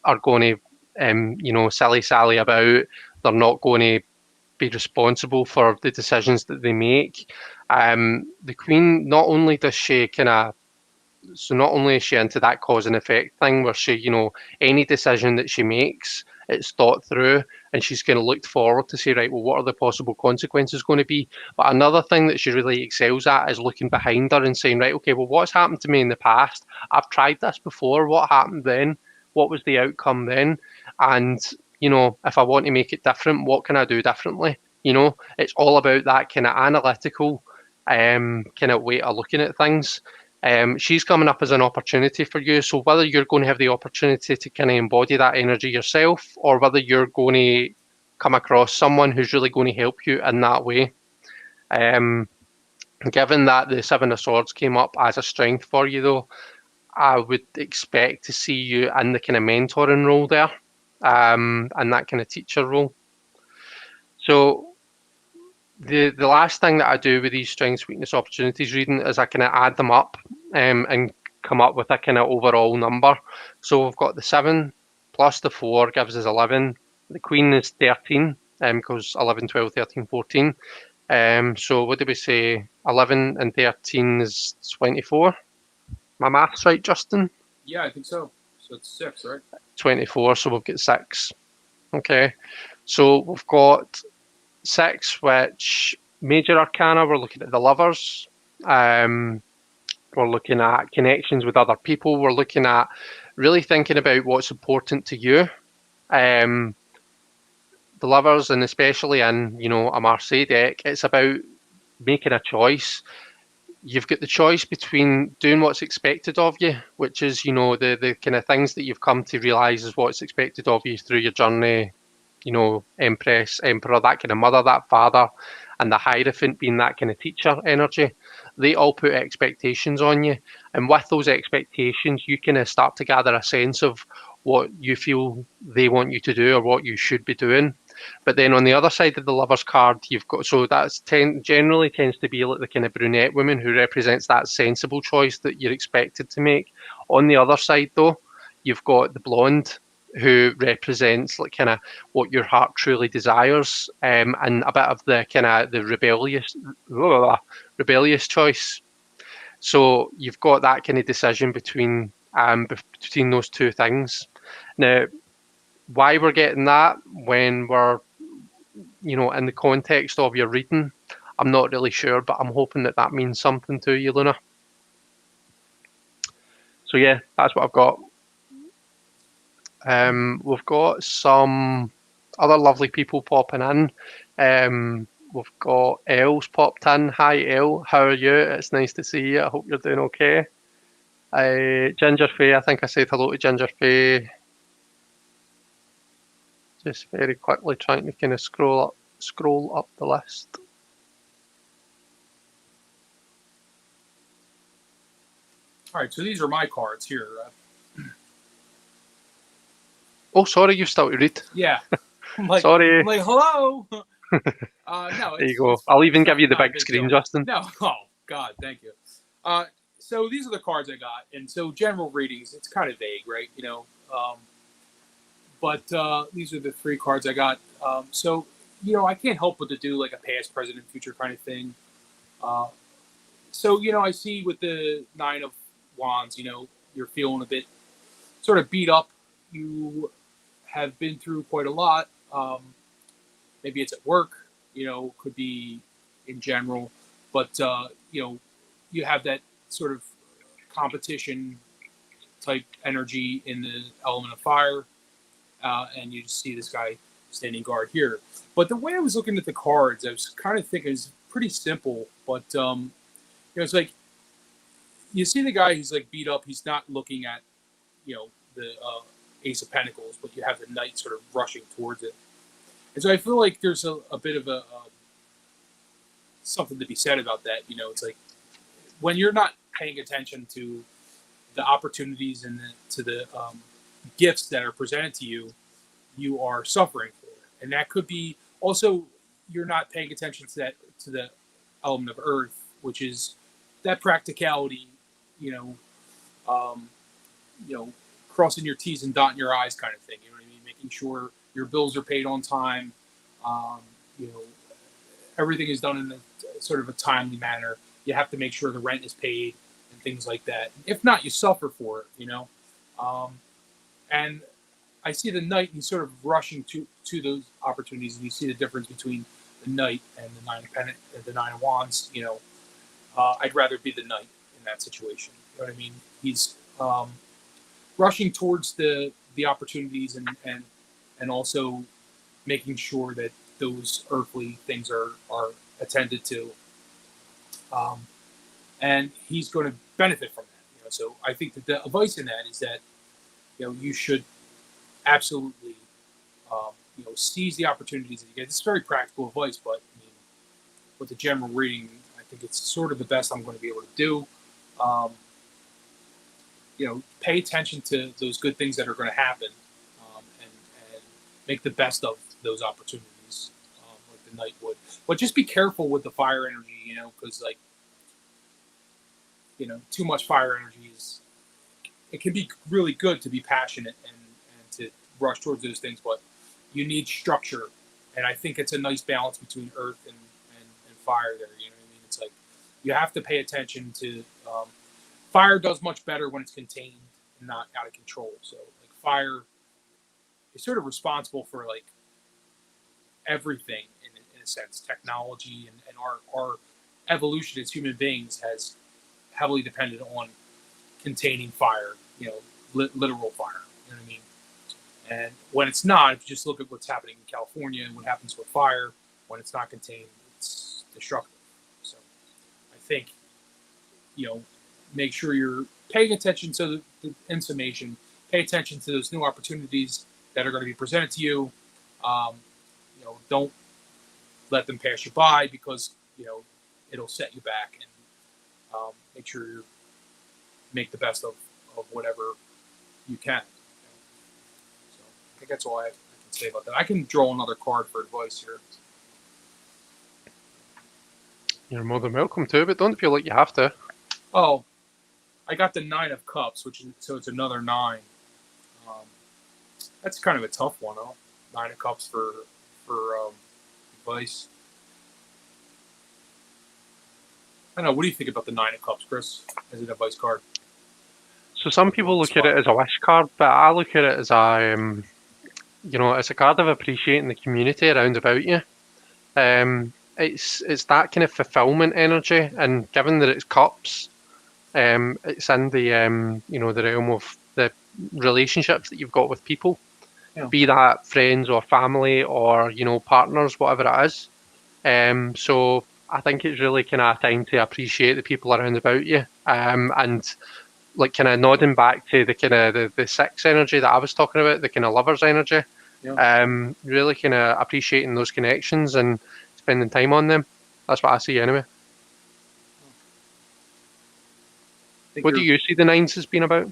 are going to, you know, silly sally about. They're not going to be responsible for the decisions that they make. The Queen, not only does she kind of, so not only is she into that cause and effect thing where she, you know, any decision that she makes, it's thought through and she's kind of looked forward to say, right, well, what are the possible consequences going to be? But another thing that she really excels at is looking behind her and saying, right, okay, well, what's happened to me in the past? I've tried this before. What happened then? What was the outcome then? And, you know, if I want to make it different, what can I do differently? You know, it's all about that kind of analytical kind of way of looking at things. She's coming up as an opportunity for you. So whether you're going to have the opportunity to kind of embody that energy yourself or whether you're going to come across someone who's really going to help you in that way. Given that the 7 of Swords came up as a strength for you though, I would expect to see you in the kind of mentoring role there, and that kind of teacher role. So the last thing that I do with these strengths, weakness, opportunities reading is I kind of add them up and come up with a kind of overall number. So we've got the 7 plus the 4 gives us 11. The Queen is 13 because 11, 12, 13, 14. So what did we say? 11 and 13 is 24. My math's right, Justin? Yeah, I think so. So it's 6, right? 24, so we've got 6. Okay, so we've got 6, which major arcana, we're looking at the lovers. We're looking at connections with other people. We're looking at really thinking about what's important to you. The lovers, and especially in, you know, a Marseille deck, it's about making a choice. you've got the choice between doing what's expected of you, which is, the kind of things that you've come to realize is what's expected of you through your journey, Empress, Emperor, that kind of mother, that father, and the Hierophant being that kind of teacher energy. They all put expectations on you. And with those expectations, you kind of start to gather a sense of what you feel they want you to do or what you should be doing. But then on the other side of the Lover's card, you've got, so that's generally tends to be like the kind of brunette woman who represents that sensible choice that you're expected to make. On the other side, though, you've got the blonde who represents like kind of what your heart truly desires, and a bit of the kind of the rebellious choice. So you've got that kind of decision between those two things. Now, why we're getting that when we're in the context of your reading, I'm not really sure, but I'm hoping that means something to you, Luna. So yeah, that's what I've got. We've got some other lovely people popping in. We've got Elle's popped in. Hi Elle, how are you? It's nice to see you. I hope you're doing okay. Ginger Faye, I think I said hello to Ginger Faye. Just very quickly trying to kind of scroll up the list. All right, so these are my cards here. Oh, sorry, you've still to read. Yeah. Sorry. I'm like, hello. No. There you go. I'll even give you the big screen, Justin. No. Oh, God, thank you. So these are the cards I got. And so general readings, it's kind of vague, right? But these are the 3 cards I got. So, I can't help but to do like a past, present, and future kind of thing. So, I see with the 9 of Wands, you're feeling a bit sort of beat up. You have been through quite a lot. Maybe it's at work, could be in general. But, you have that sort of competition type energy in the element of fire. And you just see this guy standing guard here. But the way I was looking at the cards, I was kind of thinking it's pretty simple. But, it's like you see the guy, he's like beat up. He's not looking at, the Ace of Pentacles, but you have the Knight sort of rushing towards it. And so I feel like there's a bit of a something to be said about that. It's like when you're not paying attention to the opportunities and to the gifts that are presented to you, you are suffering for it. And that could be also you're not paying attention to the element of earth, which is that practicality, crossing your T's and dotting your I's kind of thing. You know what I mean? Making sure your bills are paid on time. Everything is done in a sort of a timely manner. You have to make sure the rent is paid and things like that. If not, you suffer for it, And I see the Knight, he's sort of rushing to those opportunities, and you see the difference between the Knight and the Nine of Wands. I'd rather be the Knight in that situation. You know what I mean? He's rushing towards the opportunities and also making sure that those earthly things are attended to. And he's going to benefit from that. So I think that the advice in that is that you should absolutely seize the opportunities that you get. It's very practical advice, but with the general reading, I think it's sort of the best I'm going to be able to do. Pay attention to those good things that are going to happen, and make the best of those opportunities, like the Knight would. But just be careful with the fire energy, because too much fire energy it can be really good to be passionate and to rush towards those things, but you need structure. And I think it's a nice balance between earth and fire there. You know what I mean? It's like you have to pay attention to fire does much better when it's contained and not out of control. So like fire is sort of responsible for like everything in a sense. Technology and our evolution as human beings has heavily depended on containing fire, literal fire. You know what I mean? And when it's not, if you just look at what's happening in California and what happens with fire, when it's not contained, it's destructive. So I think make sure you're paying attention to in summation, pay attention to those new opportunities that are going to be presented to you. Don't let them pass you by, because it'll set you back, and make sure you make the best of whatever you can. So I think that's all I can say about that. I can draw another card for advice here. You're more than welcome to, but don't feel like you have to. Oh, I got the 9 of Cups, so it's another 9. That's kind of a tough one, though. 9 of Cups for advice. I don't know. What do you think about the 9 of Cups, Chris, as an advice card? So some people look at it as a wish card, but I look at it as it's a card of appreciating the community around about you. It's that kind of fulfillment energy, and given that it's cups, it's in the the realm of the relationships that you've got with people, be that friends or family or partners, whatever it is. So I think it's really kind of a time to appreciate the people around about you, and like kind of nodding back to the kind of the 6 energy that I was talking about, the kind of lovers energy. Really kind of appreciating those connections and spending time on them. That's what I see anyway. What do you see the 9s as being about?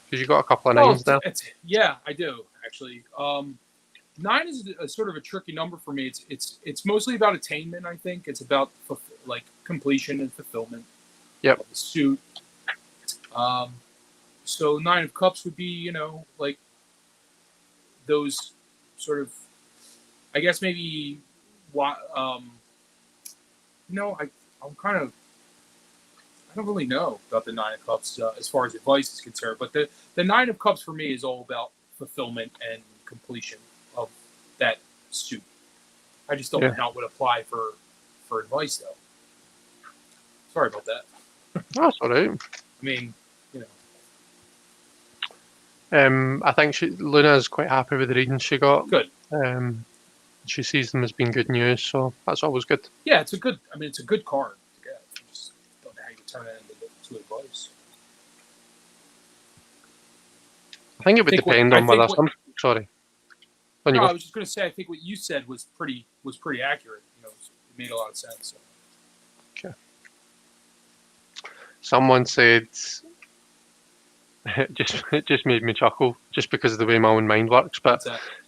Because you've got a couple of 9s there. Yeah, I do actually. 9 is a sort of a tricky number for me. It's mostly about attainment. I think it's about like completion and fulfillment. Yep. Of the suit. So 9 of Cups would be like those sort of, I guess maybe I'm kind of, I don't really know about the 9 of Cups as far as advice is concerned, but the 9 of Cups for me is all about fulfillment and completion of that suit. I just don't know how it would apply for advice, though. Sorry about that. That's all right. I mean, I think Luna is quite happy with the readings she got. Good. She sees them as being good news, so that's always good. Yeah, it's a good card to get. I just don't know how you turn it into advice. I think it would depend on whether some. Sorry. No, I was just going to say, I think what you said was pretty accurate. It made a lot of sense. So. Okay. Someone said, it just made me chuckle, just because of the way my own mind works. But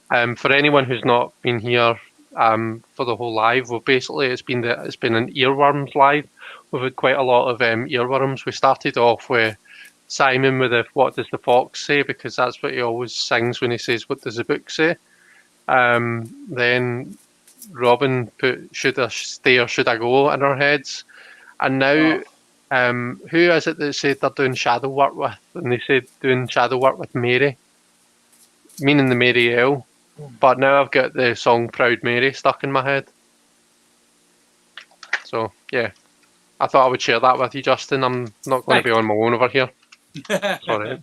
for anyone who's not been here for the whole live, well, basically it's been an earworms live. We've had quite a lot of earworms. We started off with Simon with "What does the fox say?" because that's what he always sings when he says, "What does the book say?" Then Robin put "Should I stay or should I go?" in our heads, and now who is it that said they're doing shadow work with? And they said doing shadow work with Mary, meaning the Mary L. But now I've got the song "Proud Mary" stuck in my head. So yeah, I thought I would share that with you, Justin. I'm not going to be on my own over here. Sorry.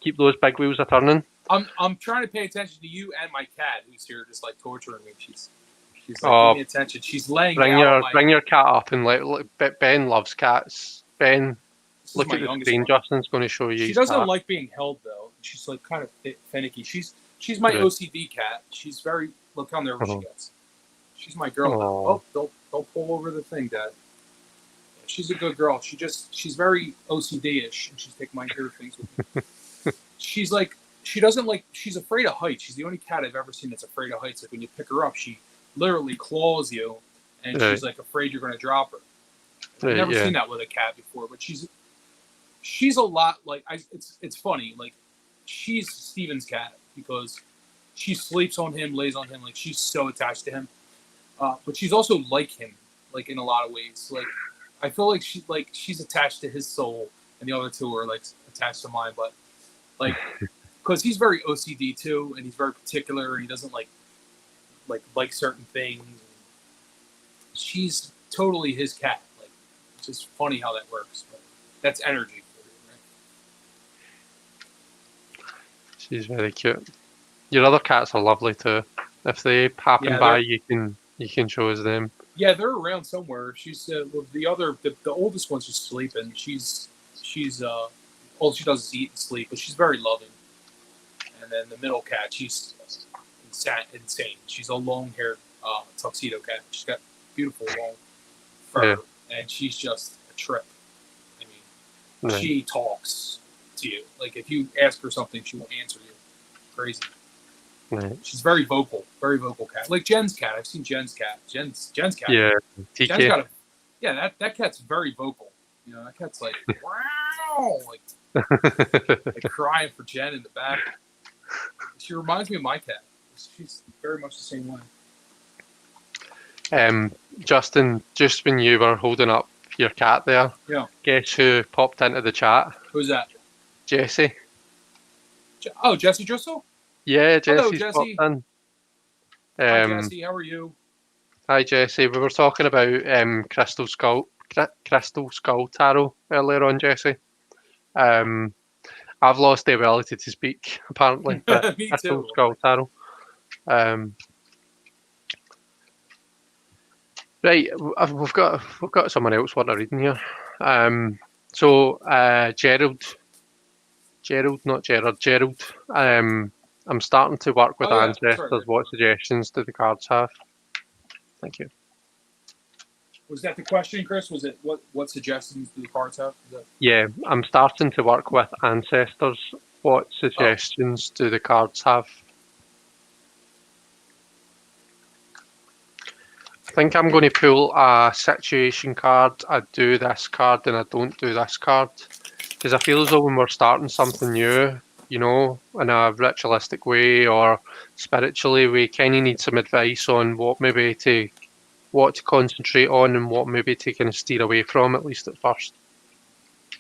Keep those big wheels a turning. I'm trying to pay attention to you and my cat, who's here just like torturing me. She's like, give me attention. She's laying down. Bring your cat up and look. Ben loves cats. Ben, look at the screen. Justin's going to show you. She doesn't like being held though. She's like kind of finicky. She's my OCD cat. She's very look how nervous she gets. She's my girl. Oh, don't pull over the thing, Dad. She's a good girl. She's very OCD-ish, and she's taking my hair things with me. She's afraid of heights. She's the only cat I've ever seen that's afraid of heights. Like when you pick her up, she literally claws you, and she's like afraid you're going to drop her. I've never seen that with a cat before, but she's a lot like it's funny. Like she's Steven's cat because she sleeps on him, lays on him, like she's so attached to him. But she's also like him, like in a lot of ways. Like I feel like she's attached to his soul, and the other two are like attached to mine. But like because he's very OCD too, and he's very particular, and he doesn't like certain things. She's totally his cat. Like it's just funny how that works. But that's energy for you, right? She's very cute. Your other cats are lovely too. If they happen by, you can show us them. Yeah, they're around somewhere. She's the oldest one's just sleeping. She's all she does is eat and sleep, but she's very loving. And then the middle cat, she's insane. She's a long-haired tuxedo cat. She's got beautiful long fur, and she's just a trip. I mean, she talks to you. Like if you ask her something, she will answer you. Crazy. Right. She's very vocal cat. Like Jen's cat. I've seen Jen's cat. Jen's cat. Yeah, Jen's got that cat's very vocal. You know, that cat's like wow, like crying for Jen in the back. She reminds me of my cat. She's very much the same way. Justin, just when you were holding up your cat there, guess who popped into the chat? Who's that? Jesse. Jesse Driscoll? Yeah, Jesse's hello, Jesse. popped in. Hi, Jesse. How are you? Hi, Jesse. We were talking about Crystal Skull Tarot earlier on, Jesse. I've lost the ability to speak, apparently. But Me Crystal too. Skull Tarot. Right, we've got someone else what I'm reading here. Gerald. I'm starting to work with ancestors. Sorry. What suggestions do the cards have? Thank you. Was that the question, Chris? Was it what suggestions do the cards have? Yeah, I'm starting to work with ancestors. What suggestions do the cards have? I think I'm going to pull a situation card. I do this card and I don't do this card. Because I feel as though when we're starting something new, you know, in a ritualistic way or spiritually, we kind of need some advice on what to concentrate on and what maybe to kind of steer away from, at least at first.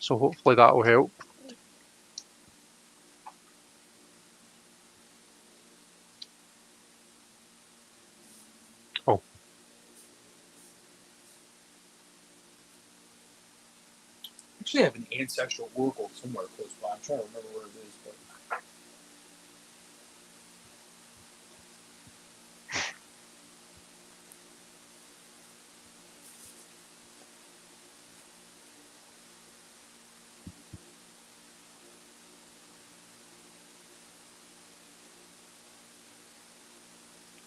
So hopefully that will help. Oh. Actually, I have an ancestral oracle somewhere close by. I'm trying to remember where it is, but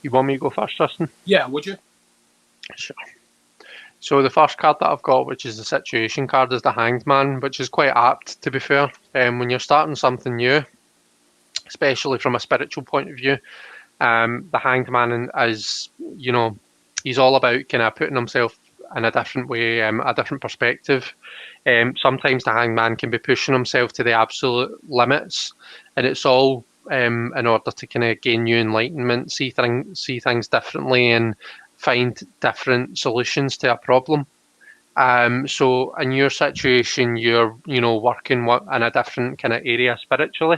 You want me to go first, Justin? Yeah, would you? Sure. So the first card that I've got, which is the situation card, is the Hanged Man, which is quite apt, to be fair. When you're starting something new, especially from a spiritual point of view, the Hanged Man is, you know, he's all about kind of putting himself in a different way, a different perspective. Sometimes the Hanged Man can be pushing himself to the absolute limits, and it's all in order to kind of gain new enlightenment, see things differently, and find different solutions to a problem. So in your situation, you're working in a different kind of area spiritually,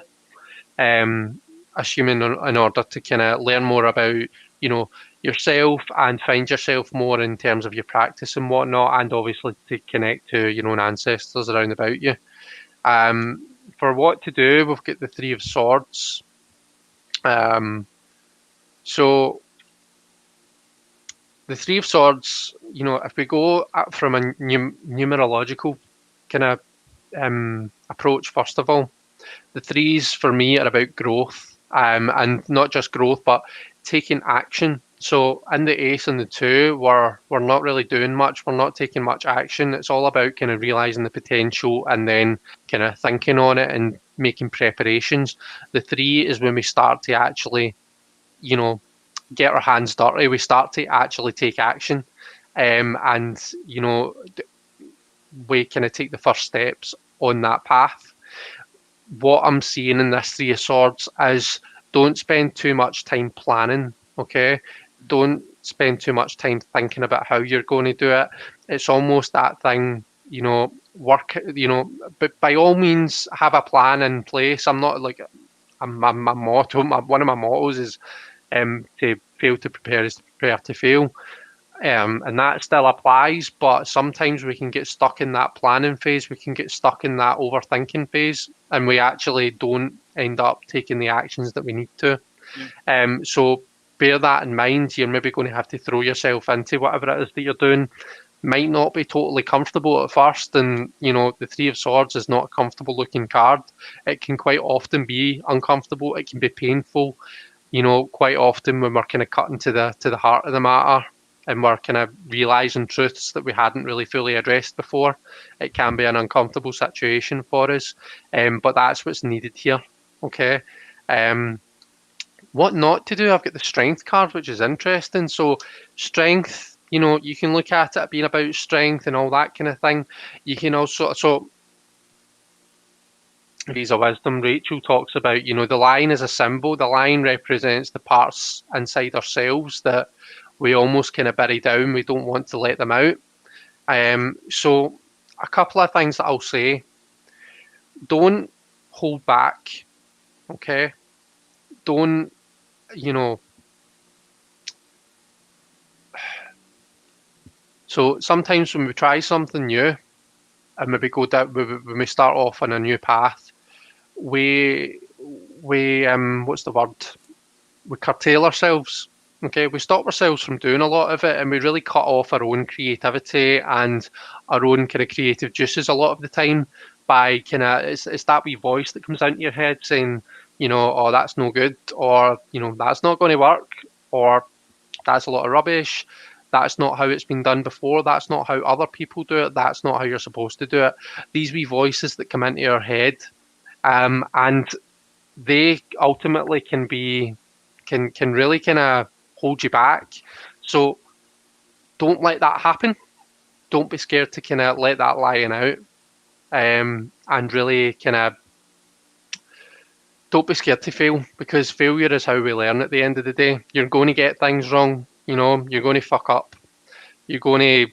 assuming in order to kind of learn more about yourself and find yourself more in terms of your practice and whatnot, and obviously to connect to your own ancestors around about you. For what to do, we've got the Three of Swords. So the Three of Swords, if we go from a numerological kind of approach, first of all, the threes for me are about growth, and not just growth, but taking action. So in the Ace and the Two, we're not really doing much. We're not taking much action. It's all about kind of realizing the potential and then kind of thinking on it and making preparations. The Three is when we start to actually, get our hands dirty. We start to actually take action, and we kind of take the first steps on that path. What I'm seeing in this Three of Swords is don't spend too much time planning, okay? Don't spend too much time thinking about how you're going to do it. It's almost that thing, work, but by all means have a plan in place. I'm not like, my motto, one of my mottos is to fail to prepare is to prepare to fail. And that still applies, but sometimes we can get stuck in that planning phase. We can get stuck in that overthinking phase, and we actually don't end up taking the actions that we need to. So bear that in mind. You're maybe going to have to throw yourself into whatever it is that you're doing. Might not be totally comfortable at first, and the Three of Swords is not a comfortable looking card. It can quite often be uncomfortable. It can be painful. Quite often when we're kind of cutting to the heart of the matter, and we're kind of realizing truths that we hadn't really fully addressed before, it can be an uncomfortable situation for us. But that's what's needed here. Okay. What not to do? I've got the Strength card, which is interesting. So Strength, you can look at it being about strength and all that kind of thing. You can also, Visa Wisdom, Rachel talks about, the lion is a symbol. The lion represents the parts inside ourselves that we almost kind of bury down. We don't want to let them out. So a couple of things that I'll say. Don't hold back, okay? Don't, so sometimes when we try something new and maybe go down, when we start off on a new path, we what's the word? We curtail ourselves. Okay, we stop ourselves from doing a lot of it, and we really cut off our own creativity and our own kind of creative juices a lot of the time by kind of it's that wee voice that comes into your head saying, oh, that's no good, or that's not going to work, or that's a lot of rubbish. That's not how it's been done before. That's not how other people do it. That's not how you're supposed to do it. These wee voices that come into your head, and they ultimately can really kind of hold you back. So don't let that happen. Don't be scared to kind of let that lion out, and really kind of don't be scared to fail, because failure is how we learn at the end of the day. You're going to get things wrong. You're going to fuck up. You're going to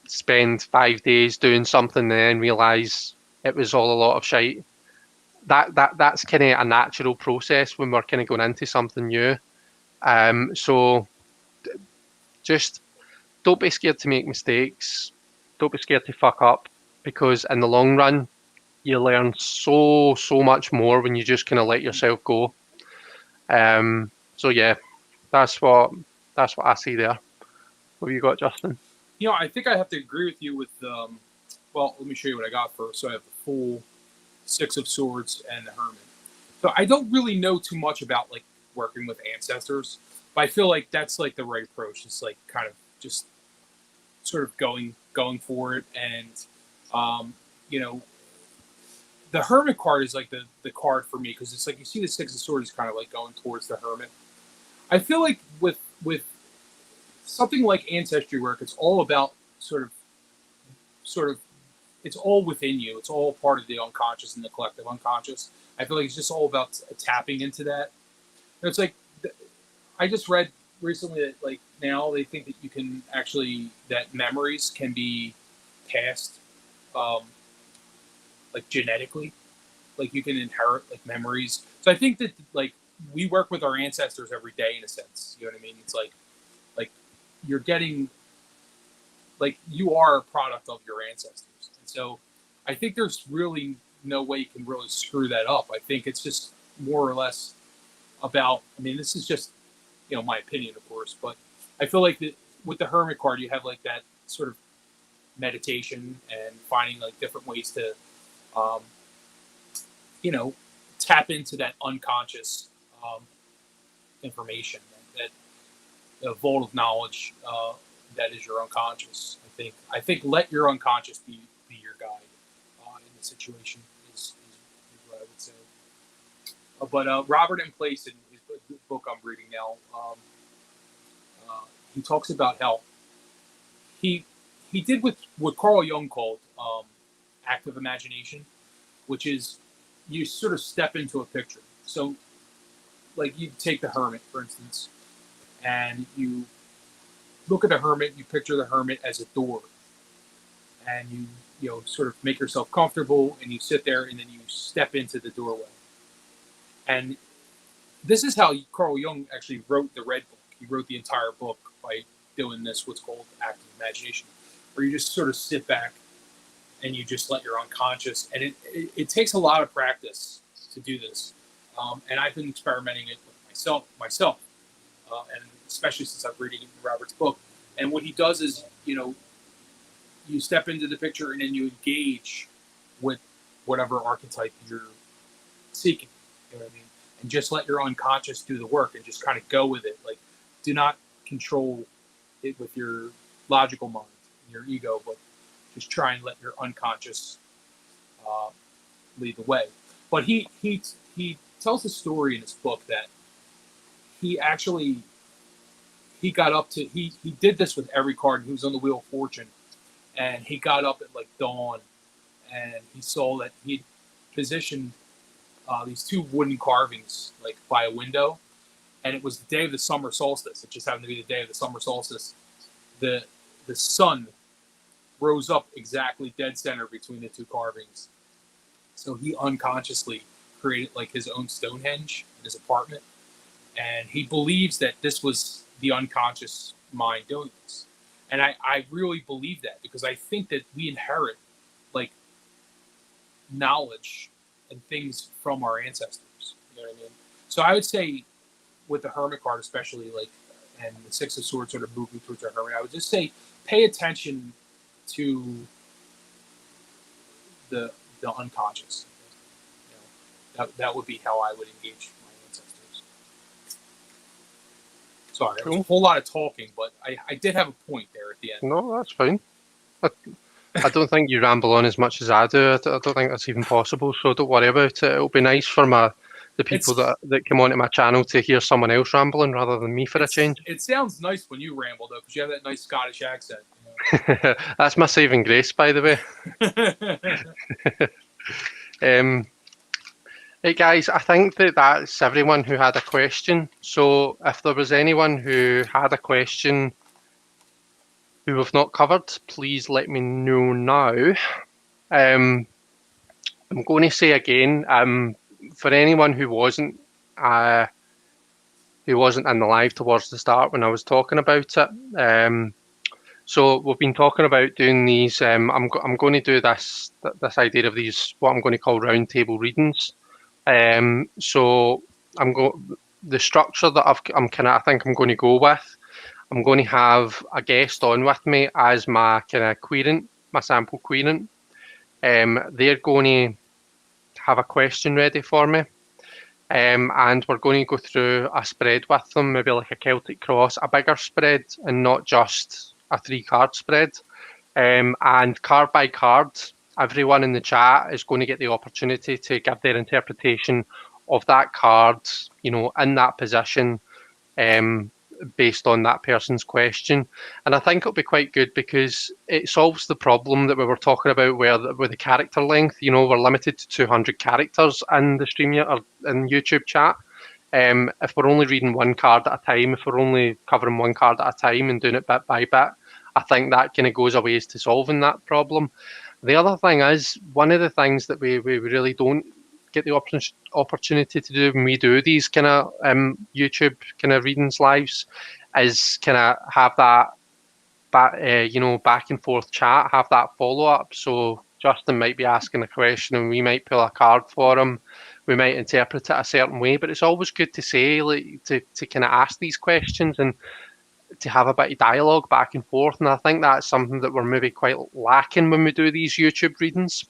spend 5 days doing something and then realize it was all a lot of shite. That's kind of a natural process when we're kind of going into something new. So just don't be scared to make mistakes. Don't be scared to fuck up, because in the long run, you learn so much more when you just kind of let yourself go. So yeah, that's what I see there. What have you got, Justin? I think I have to agree with you with, well, let me show you what I got first. So I have the full Six of Swords and the Hermit. So I don't really know too much about like working with ancestors, but I feel like that's like the right approach. It's like kind of just sort of going for it. And, the Hermit card is like the card for me, because it's like you see the Six of Swords kind of like going towards the Hermit. I feel like with something like ancestry work, it's all about sort of it's all within you. It's all part of the unconscious and the collective unconscious. I feel like it's just all about tapping into that. And it's like I just read recently that like now they think that you can actually that memories can be passed like genetically, like you can inherit like memories. So I think that like we work with our ancestors every day in a sense. You know what I mean? It's like you're getting like you are a product of your ancestors. And so I think there's really no way you can really screw that up. I think it's just more or less about, I mean, this is just, my opinion, of course, but I feel like that with the Hermit card, you have like that sort of meditation and finding like different ways to, tap into that unconscious information, that vault of knowledge that is your unconscious. I think let your unconscious be your guide in the situation is what I would say. But Robert M. Place, in his book I'm reading now, he talks about how he did what Carl Jung called active imagination, which is you sort of step into a picture. So, like you take the Hermit, for instance, and you look at the Hermit, you picture the Hermit as a door, and you sort of make yourself comfortable, and you sit there, and then you step into the doorway. And this is how Carl Jung actually wrote the Red Book. He wrote the entire book by doing this, what's called active imagination, where you just sort of sit back and you just let your unconscious, and it takes a lot of practice to do this. And I've been experimenting it with myself. and especially since I'm reading Robert's book. And what he does is, you step into the picture and then you engage with whatever archetype you're seeking. You know what I mean? And just let your unconscious do the work and just kind of go with it. Like, do not control it with your logical mind, your ego, but just try and let your unconscious lead the way. But he tells a story in his book that he got up to, he did this with every card. He was on the Wheel of Fortune, and he got up at like dawn, and he saw that he'd positioned these two wooden carvings like by a window, and it was the day of the summer solstice. It just happened to be the day of the summer solstice. The sun rose up exactly dead center between the two carvings. So he unconsciously created like his own Stonehenge in his apartment. And he believes that this was the unconscious mind doing this. And I really believe that, because I think that we inherit like knowledge and things from our ancestors. You know what I mean? So I would say with the Hermit card especially, like, and the Six of Swords sort of moving towards the Hermit, I would just say pay attention to the unconscious. That would be how I would engage my ancestors. Sorry, there was a whole lot of talking, but I did have a point there at the end. No, that's fine. I don't think you ramble on as much as I do. I don't think that's even possible, so don't worry about it. It'll be nice for the people that come onto my channel to hear someone else rambling rather than me for a change. It sounds nice when you ramble, though, because you have that nice Scottish accent. You know? That's my saving grace, by the way. Hey guys, I think that's everyone who had a question. So if there was anyone who had a question who we've not covered, please let me know now. I'm going to say again, for anyone who wasn't in the live towards the start when I was talking about it, so we've been talking about doing these. I'm going to do this idea of these, what I'm going to call roundtable readings. So the structure that I think I'm going to go with. I'm going to have a guest on with me as my kind of querent, my sample querent. They're going to have a question ready for me. And we're going to go through a spread with them, maybe like a Celtic Cross, a bigger spread, and not just a 3-card spread. And card by card, everyone in the chat is going to get the opportunity to give their interpretation of that card, in that position, based on that person's question. And I think it'll be quite good because it solves the problem that we were talking about with the character length. We're limited to 200 characters in the StreamYard or in YouTube chat. If we're only reading one card at a time, if we're only covering one card at a time and doing it bit by bit, I think that kind of goes a ways to solving that problem. The other thing is, one of the things that we really don't get the opportunity to do when we do these kind of YouTube kind of readings lives is kind of have that back and forth chat, have that follow up. So Justin might be asking a question and we might pull a card for him. We might interpret it a certain way, but it's always good to say, like, to kind of ask these questions and to have a bit of dialogue back and forth. And I think that's something that we're maybe quite lacking when we do these YouTube readings.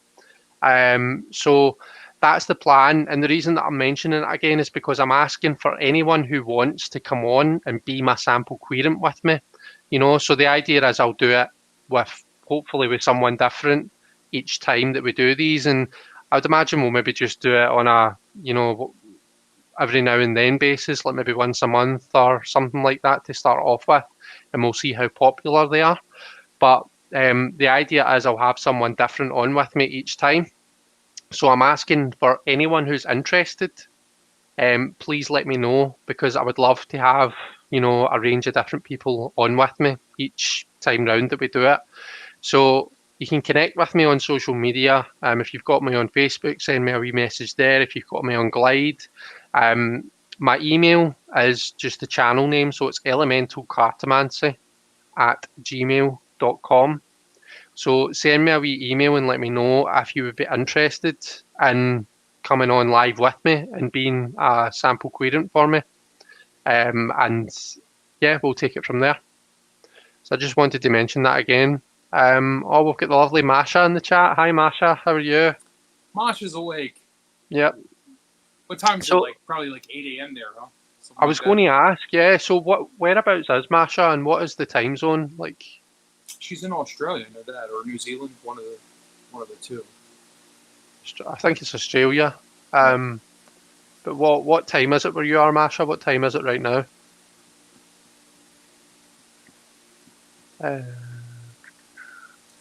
So that's the plan. And the reason that I'm mentioning it again is because I'm asking for anyone who wants to come on and be my sample querent with me. So the idea is I'll do it hopefully with someone different each time that we do these. And I would imagine we'll maybe just do it on a, every now and then basis, like maybe once a month or something like that to start off with. And we'll see how popular they are. But the idea is I'll have someone different on with me each time. So I'm asking for anyone who's interested, please let me know, because I would love to have, a range of different people on with me each time round that we do it. So you can connect with me on social media. If you've got me on Facebook, send me a wee message there. If you've got me on Glide, my email is just the channel name. So it's elementalcartomancy@gmail.com. So send me a wee email and let me know if you would be interested in coming on live with me and being a sample querent for me. And yeah, we'll take it from there. So I just wanted to mention that again. We've got the lovely Masha in the chat. Hi, Masha. How are you? Masha's awake. Yep. What time is it? Like probably like 8 a.m. there, huh? I was going to ask, yeah. So whereabouts is Masha, and what is the time zone like? She's in Australia, I know that, or New Zealand, one of the two. I think it's Australia. But what time is it where you are, Masha? What time is it right now?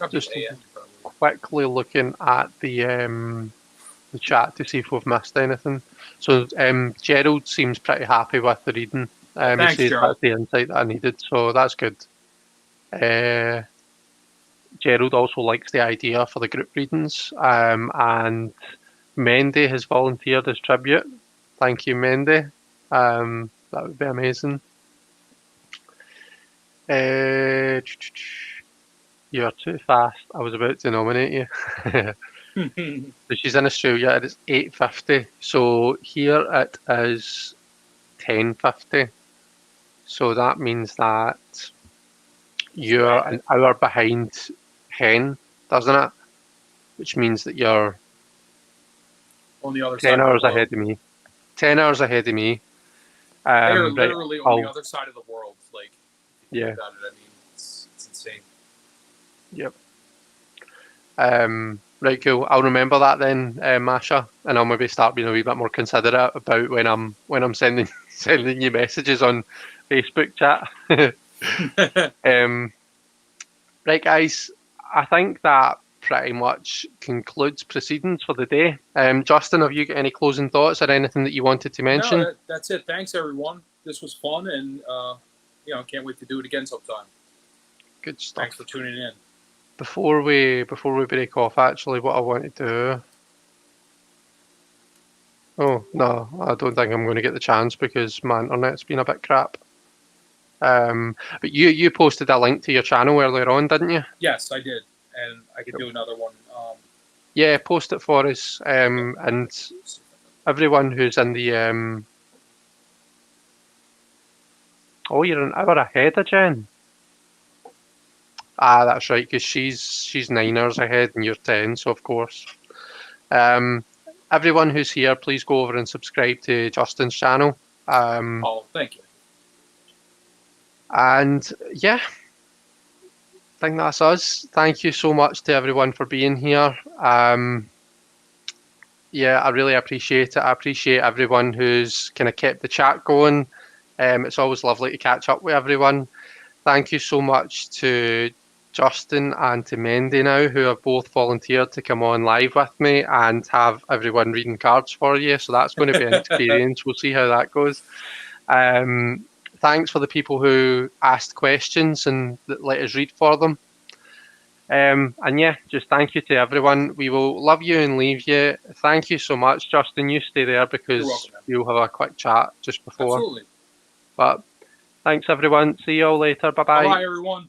Just quickly looking at the chat to see if we've missed anything. So Gerald seems pretty happy with the reading. Thanks, he says Gerald. that's the insight that I needed, so that's good. Gerald also likes the idea for the group readings, and Mendy has volunteered as tribute. Thank you, Mendy. That would be amazing. You're too fast. I was about to nominate you. So she's in Australia. It is 8:50. So here it is 10:50. So that means that you're an hour behind Hen, doesn't it? Which means that you're on the other 10 side hours of the ahead of me. 10 hours ahead of me. They're literally on the other side of the world. Like, yeah. About it, I mean, it's insane. Yep. Right, cool. I'll remember that then, Masha, and I'll maybe start being a wee bit more considerate about when I'm sending you messages on Facebook chat. Right, guys. I think that pretty much concludes proceedings for the day. Justin, have you got any closing thoughts or anything that you wanted to mention? No, that's it. Thanks, everyone. This was fun, and can't wait to do it again sometime. Good stuff. Thanks for tuning in. Before we break off, actually, what I want to do. Oh no, I don't think I'm going to get the chance because my internet's been a bit crap. But you posted a link to your channel earlier on, didn't you? Yes, I did, and I could do another one. Yeah, post it for us, and everyone who's in the Oh, you're an hour ahead of Jen. Ah, that's right, because she's 9 hours ahead and you're 10, so of course. Everyone who's here, please go over and subscribe to Justin's channel. Thank you. And yeah, I think that's us. Thank you so much to everyone for being here. Yeah, I really appreciate it. I appreciate everyone who's kind of kept the chat going. It's always lovely to catch up with everyone. Thank you so much to Justin and to Mendy now, who have both volunteered to come on live with me and have everyone reading cards for you. So that's going to be an experience. We'll see how that goes. Thanks for the people who asked questions and let us read for them. And yeah, just thank you to everyone. We will love you and leave you. Thank you so much, Justin. You stay there because you'll have a quick chat just before. Absolutely. But thanks, everyone. See you all later. Bye-bye. Bye, everyone.